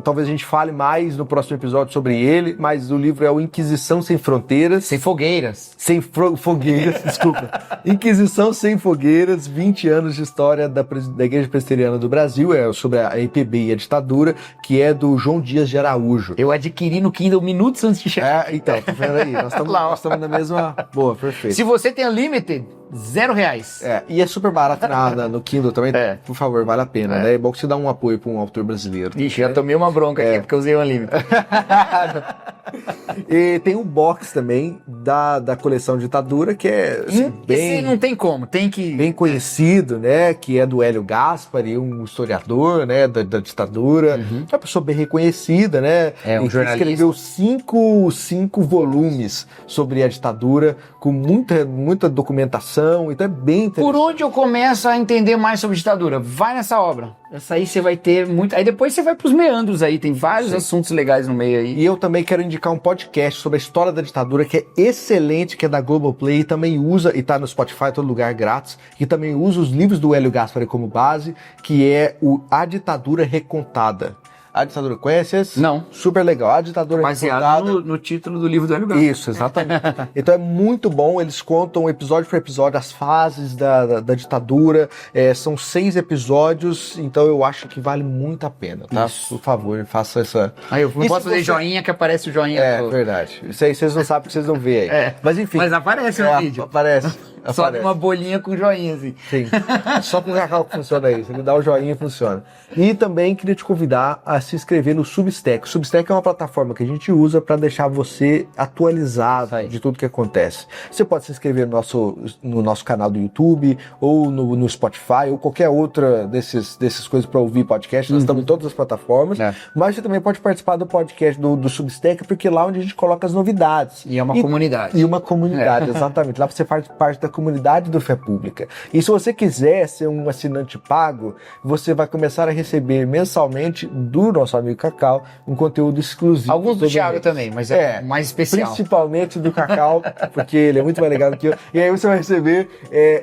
S2: Talvez a gente fale mais no próximo episódio sobre ele, mas o livro é o Inquisição Sem Fronteiras.
S1: Sem fogueiras.
S2: Sem fogueiras, desculpa. Inquisição Sem Fogueiras, 20 anos de história da Igreja Presbiteriana do Brasil, sobre a IPB e a ditadura, que é do João Dias de Araújo.
S1: Eu adquiri no Kindle minutos antes de chegar.
S2: Então, tá vendo aí? Nós estamos na mesma... Boa, perfeito.
S1: Se você tem Unlimited, R$0.
S2: E é super barato no Kindle também. Por favor, vale a pena, né? É bom que você dá um apoio para um autor brasileiro.
S1: Ixi, já tomei uma bronca aqui porque eu usei o Unlimited.
S2: E tem um box também da coleção Ditadura, que é
S1: bem... não tem como, tem que...
S2: Bem conhecido, né? Que é do Hélio Gaspari, um historiador, né? Da ditadura. É uma pessoa bem reconhecida, né?
S1: Um jornalista.
S2: Escreveu cinco volumes sobre a ditadura, com muita documentação, então é bem interessante.
S1: Por onde eu começo a entender mais sobre ditadura? Vai nessa obra. Essa aí você vai ter muito... Aí depois você vai pros meandros aí, tem vários assuntos legais no meio aí.
S2: E eu também quero indicar um podcast sobre a história da ditadura, que é excelente, que é da Globoplay, e também usa, e tá no Spotify, todo lugar grátis, que também usa os livros do Hélio Gaspari como base, que é A Ditadura Recontada. A Ditadura, conhece esse?
S1: Não.
S2: Super legal. A Ditadura
S1: baseado no título do livro do Hélio Gaspari.
S2: Isso, exatamente. Então é muito bom, eles contam episódio por episódio as fases da ditadura, são 6 episódios, então eu acho que vale muito a pena, tá?
S1: Isso.
S2: Por favor, faça essa...
S1: Eu não posso fazer joinha que aparece o joinha.
S2: Verdade. Isso aí vocês não sabem porque vocês não veem aí. Mas enfim.
S1: Mas aparece no vídeo.
S2: Aparece.
S1: Só uma bolinha com joinha, assim.
S2: Sim. Só com o Cacau que funciona isso. Ele dá o joinha e funciona. E também queria te convidar a se inscrever no Substack. O Substack é uma plataforma que a gente usa para deixar você atualizado de tudo que acontece. Você pode se inscrever no nosso canal do YouTube, ou no Spotify, ou qualquer outra dessas coisas para ouvir podcast. Nós estamos em todas as plataformas. Mas você também pode participar do podcast do Substack, porque é lá onde a gente coloca as novidades.
S1: E é uma comunidade.
S2: E uma comunidade, exatamente. Lá você faz parte da comunidade do Fé Pública. E se você quiser ser um assinante pago, você vai começar a receber mensalmente do nosso amigo Cacau um conteúdo exclusivo.
S1: Alguns do Thiago também, mas é mais especial.
S2: Principalmente do Cacau, porque ele é muito mais legal do que eu. E aí você vai receber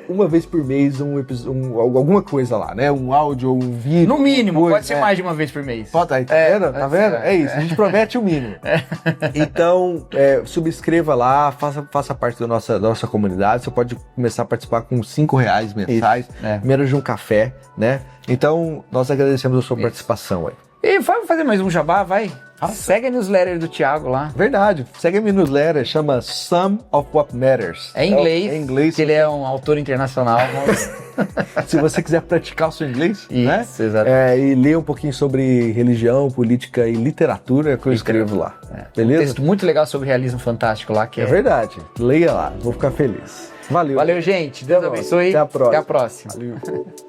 S2: uma vez por mês alguma coisa lá, né? Um áudio ou um vídeo.
S1: No mínimo, pode ser mais de uma vez por mês.
S2: Tá vendo? Tá vendo? É isso, a gente promete o mínimo. Então, subscreva lá, faça parte da nossa comunidade. Você pode começar a participar com R$5 mensais, menos de um café, né? Então, nós agradecemos a sua participação aí.
S1: E vai fazer mais um jabá, vai. Segue a newsletter do Thiago lá.
S2: Verdade. Segue a minha newsletter, chama Some of What Matters.
S1: É em inglês.
S2: É em inglês.
S1: Que ele é um autor internacional.
S2: Se você quiser praticar o seu inglês, né?
S1: Isso, exato.
S2: E ler um pouquinho sobre religião, política e literatura, é que eu escrevo lá. Beleza?
S1: Um texto muito legal sobre realismo fantástico lá. Que
S2: é verdade. Leia lá. Vou ficar feliz. Valeu.
S1: Valeu, gente. Deus abençoe.
S2: Até a próxima.
S1: Até a próxima.
S2: Valeu.